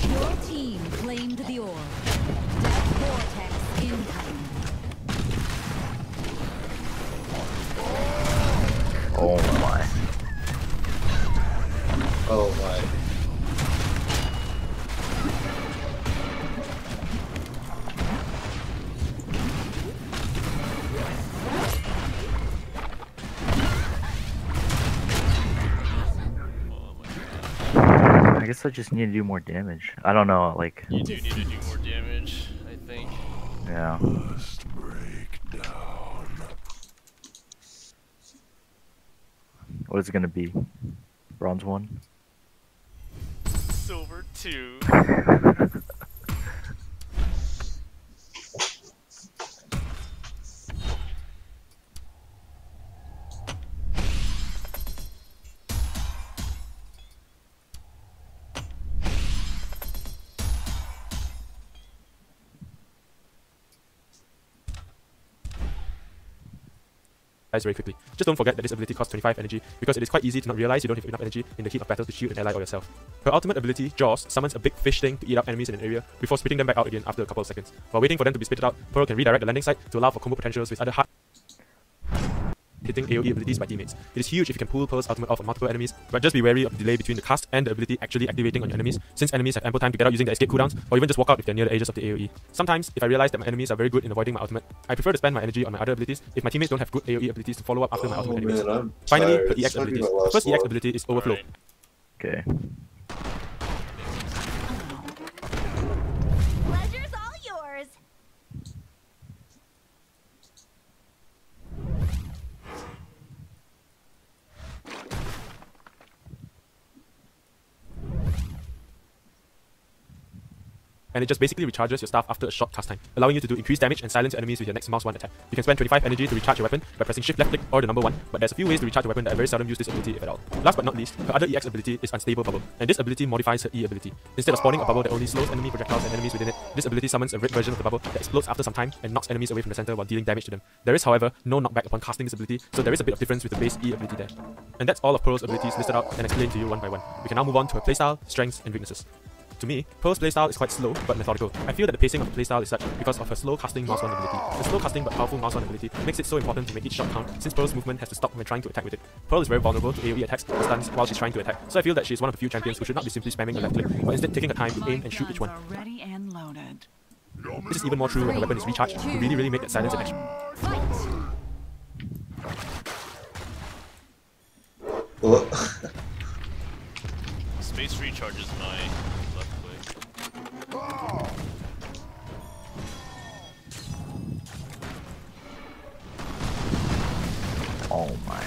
Your team claimed the orb. Death vortex incoming. Oh my. Oh my. I guess I just need to do more damage. I don't know, like. You do need to do more damage, I think. Yeah. Must break down. What is it gonna be? Bronze 1? Silver 2. Very quickly. Just don't forget that this ability costs 25 energy, because it is quite easy to not realize you don't have enough energy in the heat of battle to shield an ally or yourself. Her ultimate ability, Jaws, summons a big fish thing to eat up enemies in an area before spitting them back out again after a couple of seconds. While waiting for them to be spitted out, Pearl can redirect the landing site to allow for combo potentials with other hard hitting AoE abilities by teammates. It is huge if you can pull Pearl's ultimate off on multiple enemies, but just be wary of the delay between the cast and the ability actually activating on your enemies, since enemies have ample time to get out using their escape cooldowns, or even just walk out if they're near the edges of the AoE. Sometimes, if I realize that my enemies are very good in avoiding my ultimate, I prefer to spend my energy on my other abilities if my teammates don't have good AoE abilities to follow up after my ultimate enemies. Man, I'm Finally, her tired. EX It's not abilities. even The last first EX long. ability is Overflow. Alright. Okay. Pleasure's all yours. And it just basically recharges your staff after a short cast time, allowing you to do increased damage and silence your enemies with your next mouse 1 attack. You can spend 25 energy to recharge your weapon by pressing shift left click or the number 1, but there's a few ways to recharge your weapon that I very seldom use this ability if at all. Last but not least, her other EX ability is Unstable Bubble, and this ability modifies her E ability. Instead of spawning a bubble that only slows enemy projectiles and enemies within it, this ability summons a red version of the bubble that explodes after some time and knocks enemies away from the center while dealing damage to them. There is, however, no knockback upon casting this ability, so there is a bit of difference with the base E ability there. And that's all of Pearl's abilities listed out and explained to you one by one. We can now move on to her playstyle, strengths, and weaknesses. To me, Pearl's playstyle is quite slow but methodical. I feel that the pacing of the playstyle is such because of her slow casting mouse 1 ability. The slow casting but powerful mouse 1 ability makes it so important to make each shot count, since Pearl's movement has to stop when trying to attack with it. Pearl is very vulnerable to AoE attacks and stuns while she's trying to attack, so I feel that she is one of the few champions who should not be simply spamming the left click, but instead taking the time to aim and shoot each one. Ready and loaded. This is even more true when the weapon is recharged to really make that silence effect. Well, Space recharges my left click. Oh my.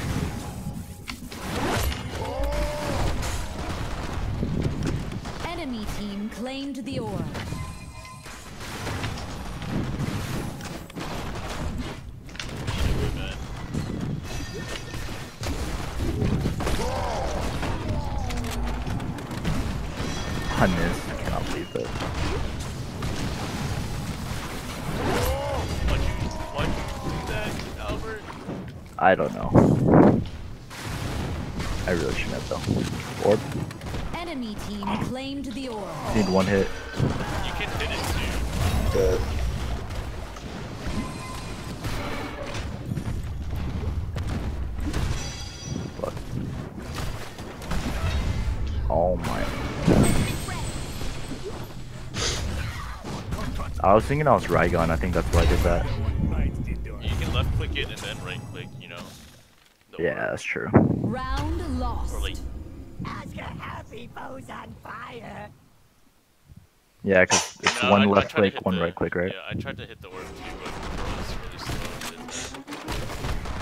Enemy team claimed the orb. I missed. I cannot believe it. Why'd you do that, Albert? I don't know. I really shouldn't have though. Orb. Enemy team claimed the orb. Need one hit. You can hit it too. Dead. Fuck. Oh my. I was thinking I was Raigon. I think that's why I did that. You can left click it and then right click, you know. Yeah, that's true. Round lost. Or like, Yeah, because it's no, one I left tried to click, hit one the- right click, right? Yeah, I tried to hit the orb too, but it was really slow. It didn't-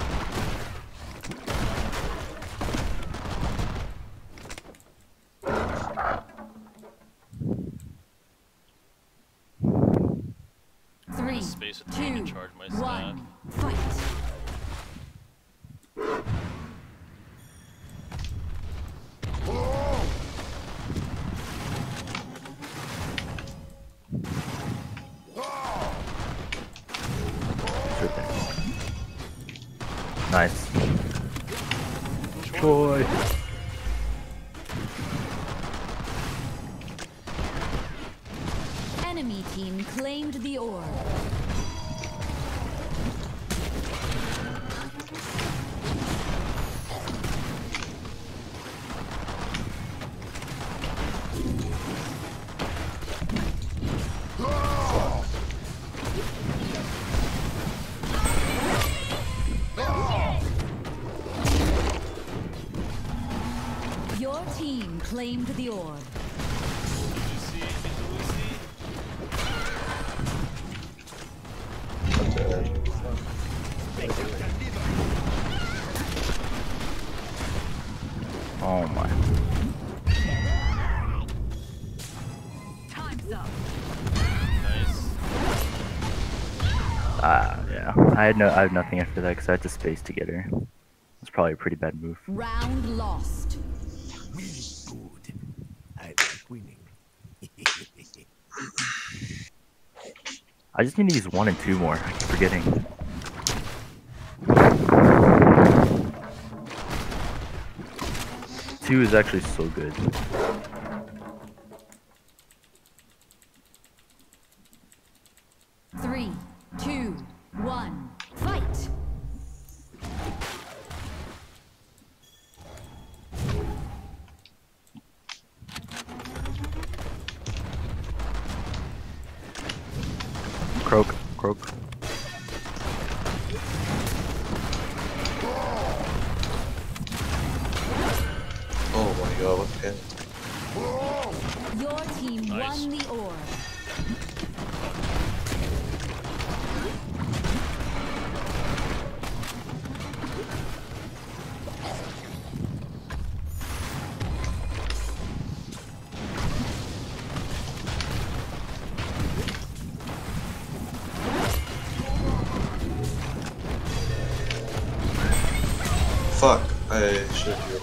Three, Space with time to two, charge my staff. one, fight. Nice. Troy. Enemy team claimed the orb. Your team claimed the orb. Oh my. Time's up. Nice. Yeah. I have nothing after that because I had to space to get her. It's probably a pretty bad move. Round lost. Good. I like winning. I just need to use 1 and 2 more. I keep forgetting. Two is actually so good. Three, two, one, fight! Croak, croak. Oh my god, what the hell? Your team Nice. won the orb. Fuck, I should have healed.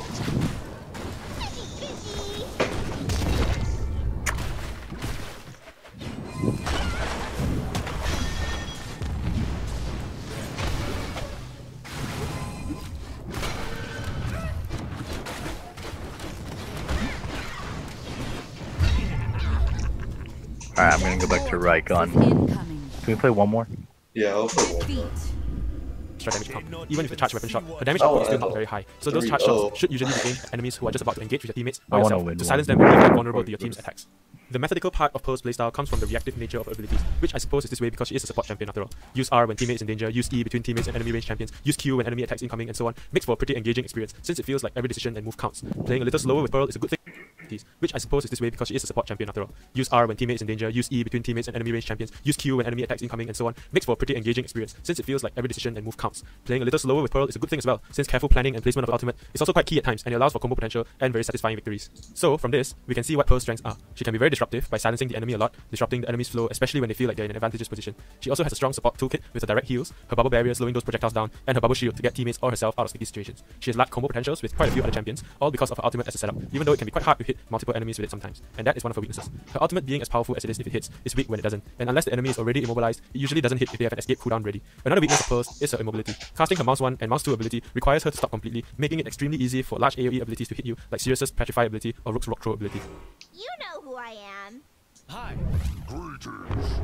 Alright, I'm gonna go back to Raigon. Incoming. Can we play one more? Yeah, I'll play one. Feet. Extra damage count. Even with the charged weapon shot, her damage Oh, output is still I know. not very high. So those charge 3-0. shots should usually be aimed at enemies who are just about to engage with your teaammates or I wanna yourself win to one. silence them and make them vulnerable to your team's attacks. The methodical part of Pearl's playstyle comes from the reactive nature of her abilities, which I suppose is this way because she is a support champion after all. Use R when teammates in danger, use E between teammates and enemy range champions, use Q when enemy attacks incoming, and so on. Makes for a pretty engaging experience, since it feels like every decision and move counts. Playing a little slower with Pearl is a good thing, which I suppose is this way because she is a support champion after all. Use R when teammates in danger, use E between teammates and enemy range champions, use Q when enemy attacks incoming, and so on. Makes for a pretty engaging experience, since it feels like every decision and move counts. Playing a little slower with Pearl is a good thing as well, since careful planning and placement of ultimate is also quite key at times, and it allows for combo potential and very satisfying victories. So, from this, we can see what Pearl's strengths are. She can be very disruptive by silencing the enemy a lot, disrupting the enemy's flow, especially when they feel like they're in an advantageous position. She also has a strong support toolkit with her direct heals, her bubble barrier slowing those projectiles down, and her bubble shield to get teammates or herself out of sticky situations. She has large combo potentials with quite a few other champions, all because of her ultimate as a setup, even though it can be quite hard to hit multiple enemies with it sometimes, and that is one of her weaknesses. Her ultimate being as powerful as it is if it hits, is weak when it doesn't, and unless the enemy is already immobilized, it usually doesn't hit if they have an escape cooldown ready. Another weakness of Pearl's is her immobility. Casting her mouse 1 and mouse 2 ability requires her to stop completely, making it extremely easy for large AoE abilities to hit you, like Sirius's Petrify ability or Rook's Rock Throw ability. You know who I am. Hi. Greetings.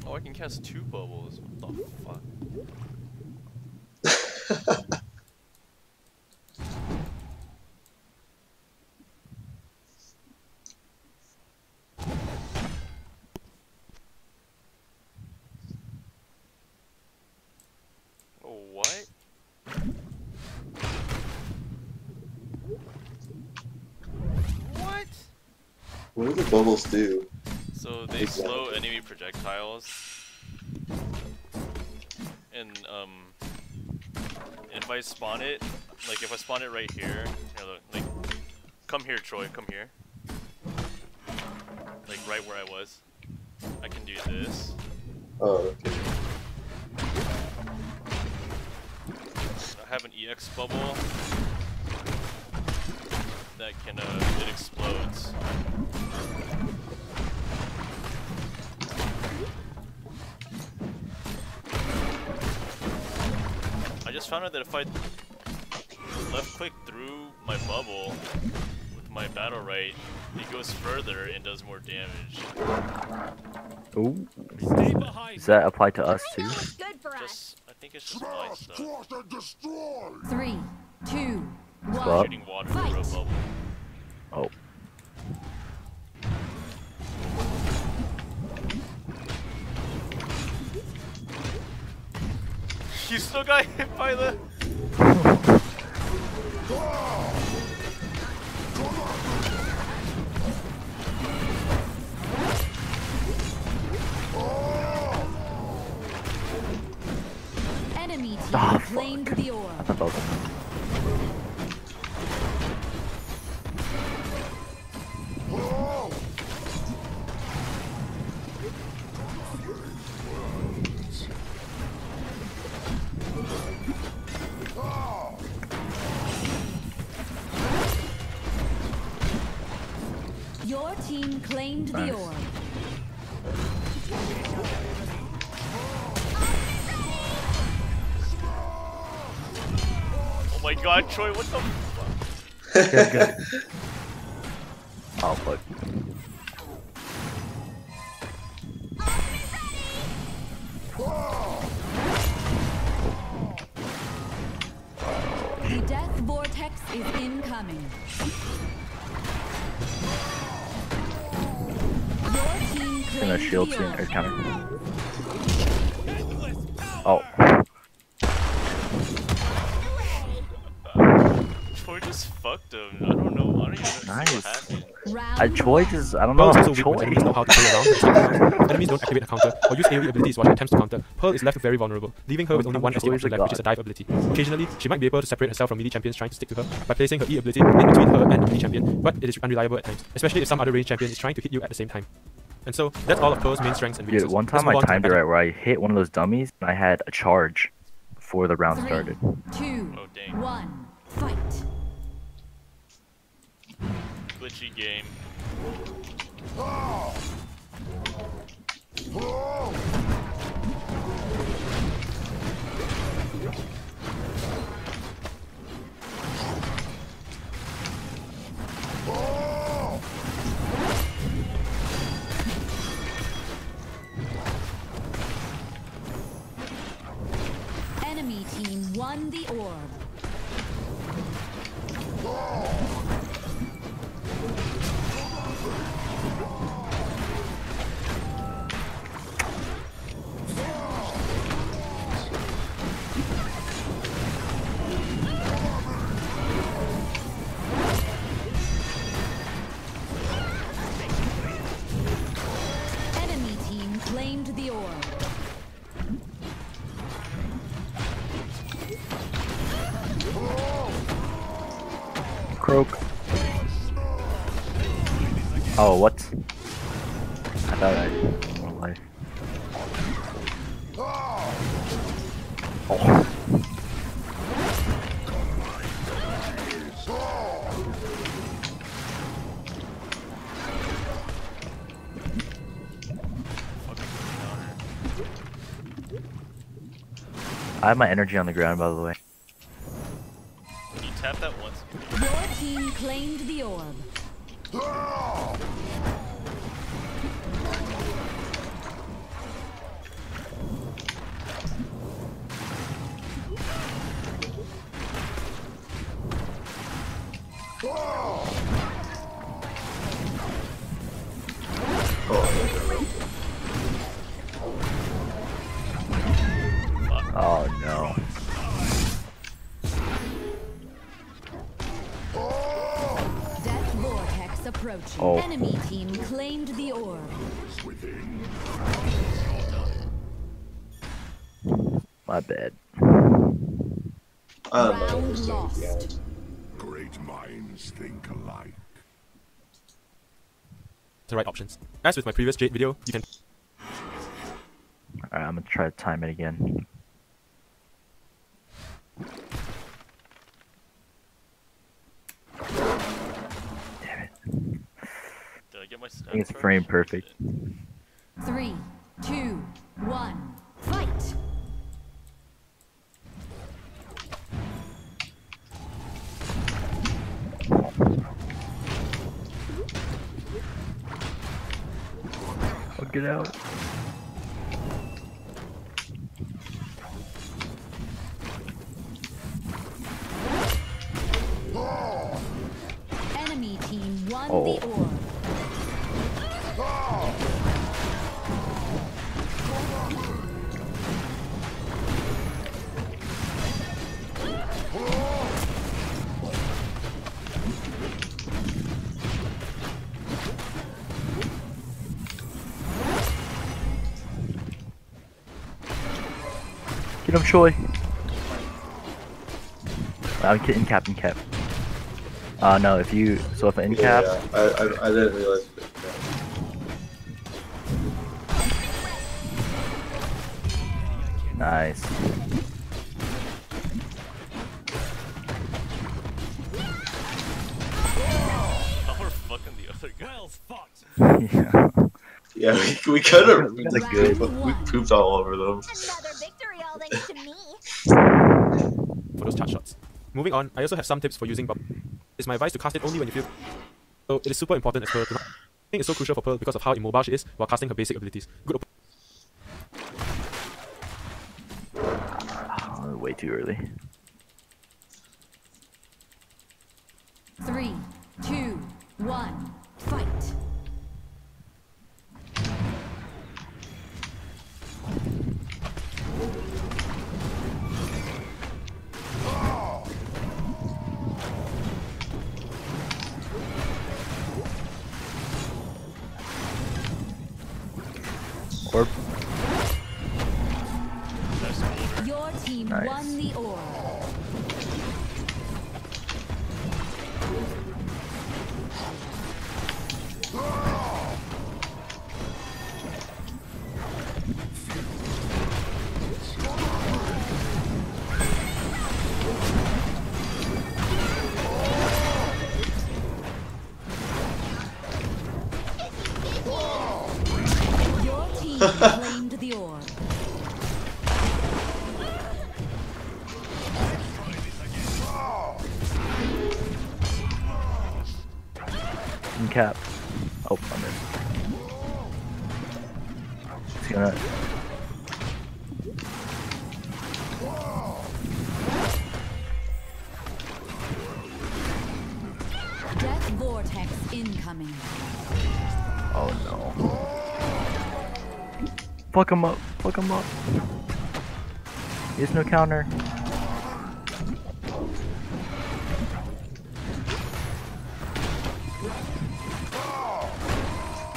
Oh, I can cast 2 bubbles. What the fuck? What? What? What do the bubbles do? So they slow enemy projectiles, and if I spawn it, like if I spawn it right here, you know, like, come here, Troy, come here, like right where I was, I can do this. Oh, okay. I have an EX bubble that can, it explodes. I just found out that if I left click through my bubble with my Battlerite, it goes further and does more damage. Ooh. Does that apply to us too? Good for us. I think it's just my stuff. 3, 2, 1. Well, Shooting water through a bubble. oh. You still got hit by the... Enemy team claimed the orb. I thought that was Your team claimed the orb. Oh my god, Troy, what the fuck? good, good. Oh, fuck. The death vortex is incoming. Your team And a claimed shield the soon, orb. or counter. Oh. Troy just fucked him. I don't know. I don't even know Nice. what happened. Choi just, I don't know, Pearl is also Choi. weak when enemies know how to play around and stop counters. If enemies don't activate a counter or use AoE abilities while she attempts to counter, Pearl is left very vulnerable, leaving her with only one escape option left, which is a dive ability. Occasionally, she might be able to separate herself from melee champions trying to stick to her by placing her E ability in between her and the melee champion, but it is unreliable at times, especially if some other range champion is trying to hit you at the same time. And so, that's all of Pearl's main strengths and Dude, weaknesses. one time I timed it right where I hit one of those dummies and I had a charge before the round 3, started. 2, Oh, dang. 1. Fight. Glitchy game. won the orb. Enemy team claimed the orb. Croak. Oh, what? I thought I had more life. Oh. I have my energy on the ground, by the way. When you tap that once, Your team claimed the orb. Oh no. Death vortex approaching. Oh. Enemy team claimed the orb. My bad. I don't know. Round This lost. yeah. Great minds think alike. The right options. As with my previous Jade video, you can Alright, I'm gonna try to time it again. Damn it. did I get my I think it's frame perfect. 3, 2, 1, fight! Oh, get out. Enemy team won Oh. the orb. Get him, Troy. I'm kidding, Captain Cap. No, if you, so if an in cap, I didn't realize. nice. How we're fucking the other guy. Well fought. Yeah. Yeah, we could have. We got a good- We pooped all over them. Another victory all thanks to me. for those charge shots. Moving on, I also have some tips for using bubble. It's my advice to cast it only when you feel. So it is super important as Pearl to not. I think it's so crucial for Pearl because of how immobile she is while casting her basic abilities. Good. Way too early. 3, 2, 1, fight! Orb. Nice order. Your team Nice. won the orb. Your team claimed the orb. In cap. Oh, I missed. He's gonna. Fuck him up. Fuck him up. There's no counter.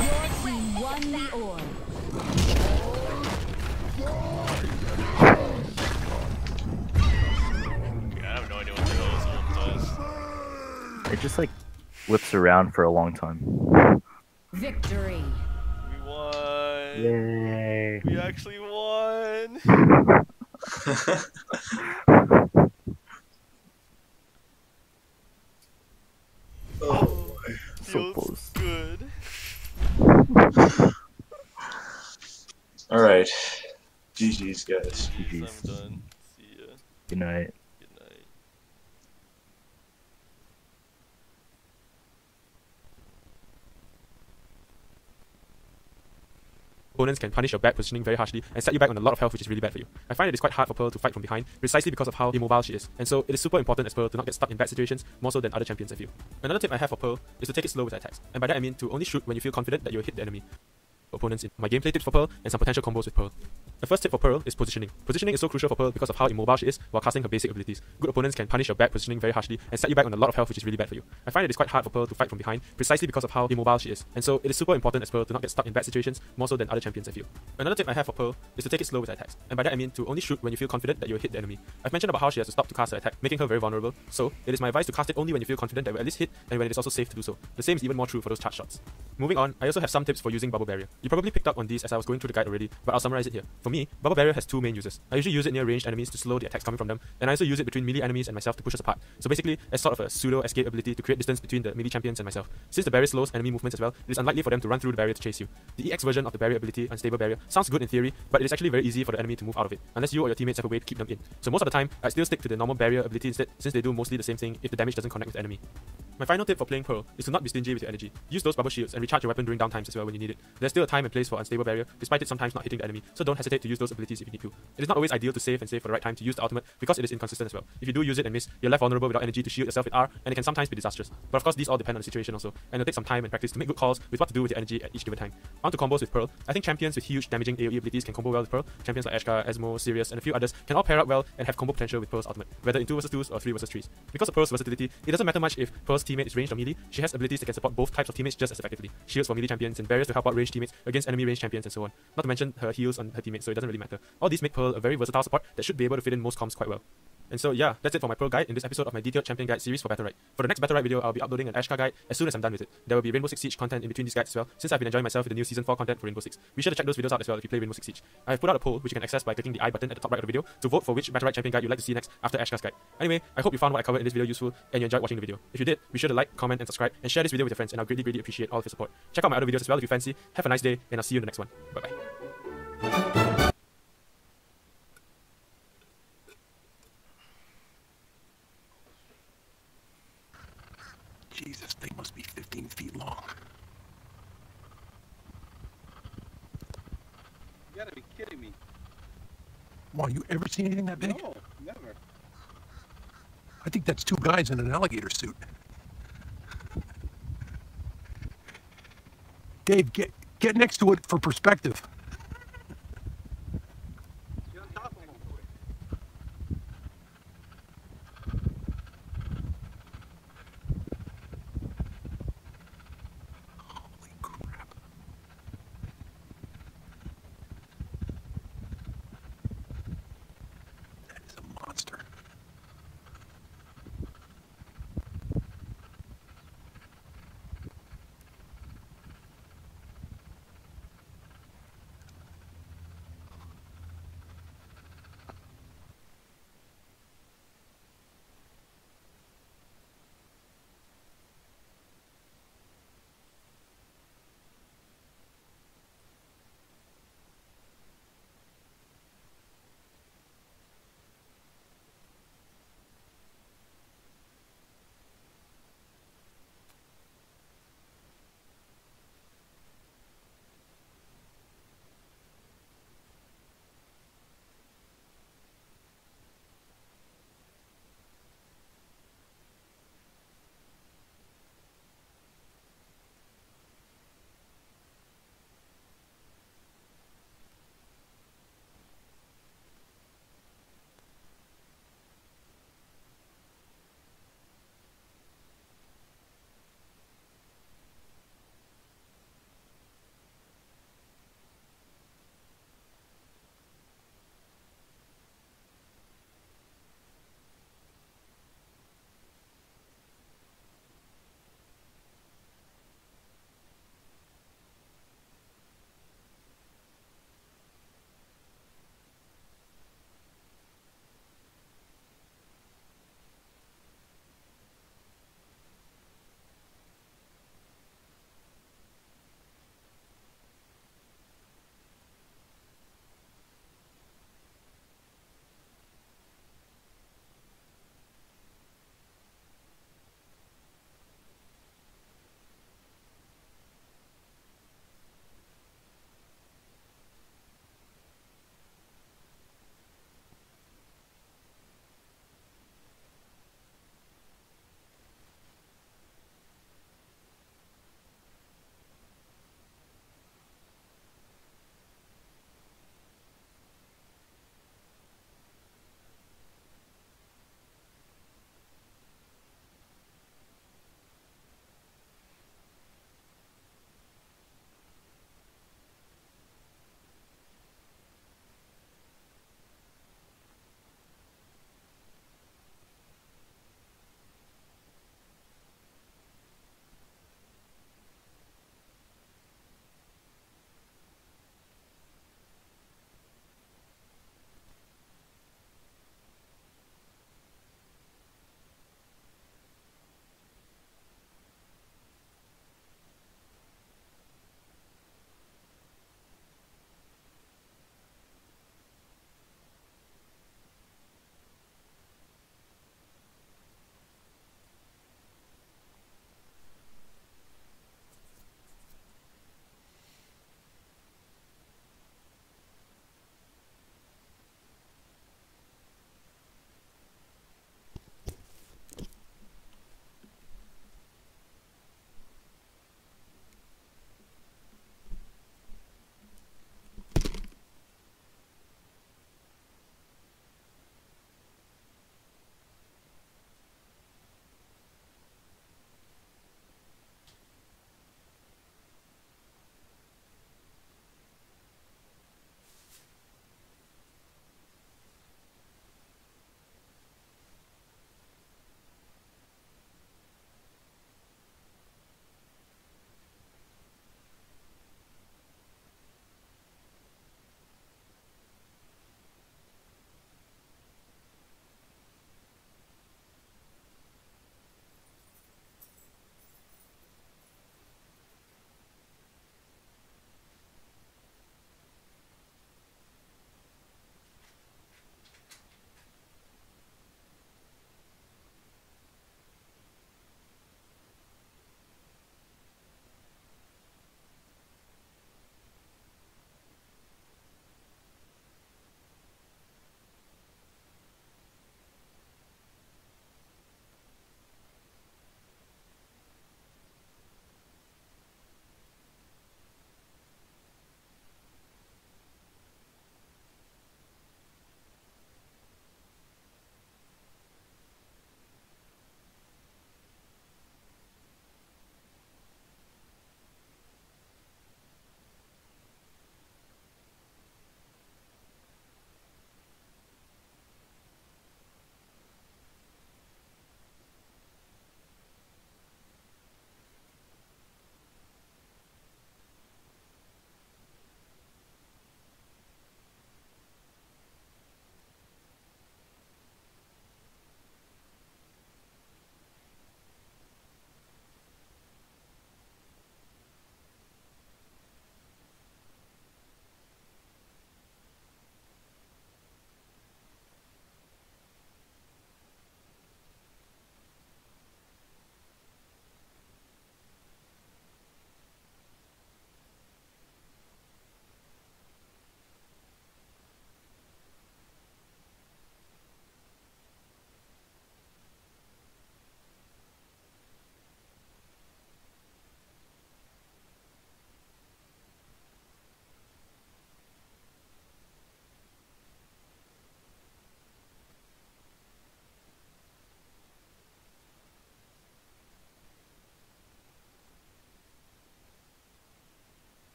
Your team won the orb. Yeah, I have no idea what the hell this ult does. It just like whips around for a long time. Victory. We won. Yay. We actually won. Oh, So Feels close. good. alright. GG's, guys. GG's, I'm done. See ya. Good night. Good night. Opponents can punish your back positioning very harshly and set you back on a lot of health, which is really bad for you. I find it is quite hard for Pearl to fight from behind, precisely because of how immobile she is, and so it is super important as Pearl to not get stuck in bad situations, more so than other champions I feel. Another tip I have for Pearl is to take it slow with her attacks, and by that I mean to only shoot when you feel confident that you will hit the enemy. Opponents in my gameplay tips for Pearl and some potential combos with Pearl. The first tip for Pearl is positioning. Positioning is so crucial for Pearl because of how immobile she is while casting her basic abilities. Good opponents can punish your back positioning very harshly and set you back on a lot of health, which is really bad for you. I find it is quite hard for Pearl to fight from behind, precisely because of how immobile she is, and so it is super important as Pearl to not get stuck in bad situations, more so than other champions I feel. Another tip I have for Pearl is to take it slow with her attacks, and by that I mean to only shoot when you feel confident that you will hit the enemy. I've mentioned about how she has to stop to cast her attack, making her very vulnerable, so it is my advice to cast it only when you feel confident that you will at least hit and when it is also safe to do so. The same is even more true for those charge shots. Moving on, I also have some tips for using Bubble Barrier. You probably picked up on these as I was going through the guide already, but I'll summarize it here. For me, Bubble Barrier has two main uses. I usually use it near ranged enemies to slow the attacks coming from them, and I also use it between melee enemies and myself to push us apart. So basically, as sort of a pseudo escape ability to create distance between the melee champions and myself. Since the barrier slows enemy movements as well, it is unlikely for them to run through the barrier to chase you. The EX version of the barrier ability, Unstable Barrier, sounds good in theory, but it is actually very easy for the enemy to move out of it, unless you or your teammates have a way to keep them in. So most of the time, I still stick to the normal barrier ability instead, since they do mostly the same thing if the damage doesn't connect with the enemy. My final tip for playing Pearl is to not be stingy with your energy. Use those bubble shields and recharge your weapon during downtimes as well when you need it. There's still a time and place for Unstable Barrier, despite it sometimes not hitting the enemy, so don't hesitate to use those abilities if you need to. It is not always ideal to save and save for the right time to use the ultimate, because it is inconsistent as well. If you do use it and miss, you're left vulnerable without energy to shield yourself with R, and it can sometimes be disastrous. But of course, these all depend on the situation also, and it'll take some time and practice to make good calls with what to do with your energy at each given time. On to combos with Pearl. I think champions with huge damaging AoE abilities can combo well with Pearl. Champions like Ashka, Ezmo, Sirius, and a few others can all pair up well and have combo potential with Pearl's ultimate, whether in 2 vs 2s or 3 vs 3s. Because of Pearl's versatility, it doesn't matter much if Pearl's teammate is ranged or melee. She has abilities that can support both types of teammates just as effectively. Shields for melee champions and barriers to help out ranged teammates against enemy ranged champions and so on. Not to mention her heals on her teammates, so it doesn't really matter. All these make Pearl a very versatile support that should be able to fit in most comps quite well. And so yeah, that's it for my Pearl guide in this episode of my detailed champion guide series for Battlerite. For the next Battlerite video, I'll be uploading an Ashka guide as soon as I'm done with it. There will be Rainbow Six Siege content in between these guides as well, since I've been enjoying myself with the new Season 4 content for Rainbow Six. Be sure to check those videos out as well if you play Rainbow Six Siege. I have put out a poll which you can access by clicking the I button at the top right of the video to vote for which Battlerite champion guide you'd like to see next after Ashka's guide. Anyway, I hope you found what I covered in this video useful and you enjoyed watching the video. If you did, be sure to like, comment, and subscribe, and share this video with your friends, and I'll greatly appreciate all of your support. Check out my other videos as well if you fancy. Have a nice day, and I'll see you in the next one. Bye bye. Jesus, thing must be 15 feet long. You gotta be kidding me. Wow, you ever seen anything that big? No, never. I think that's 2 guys in an alligator suit. Dave, get next to it for perspective.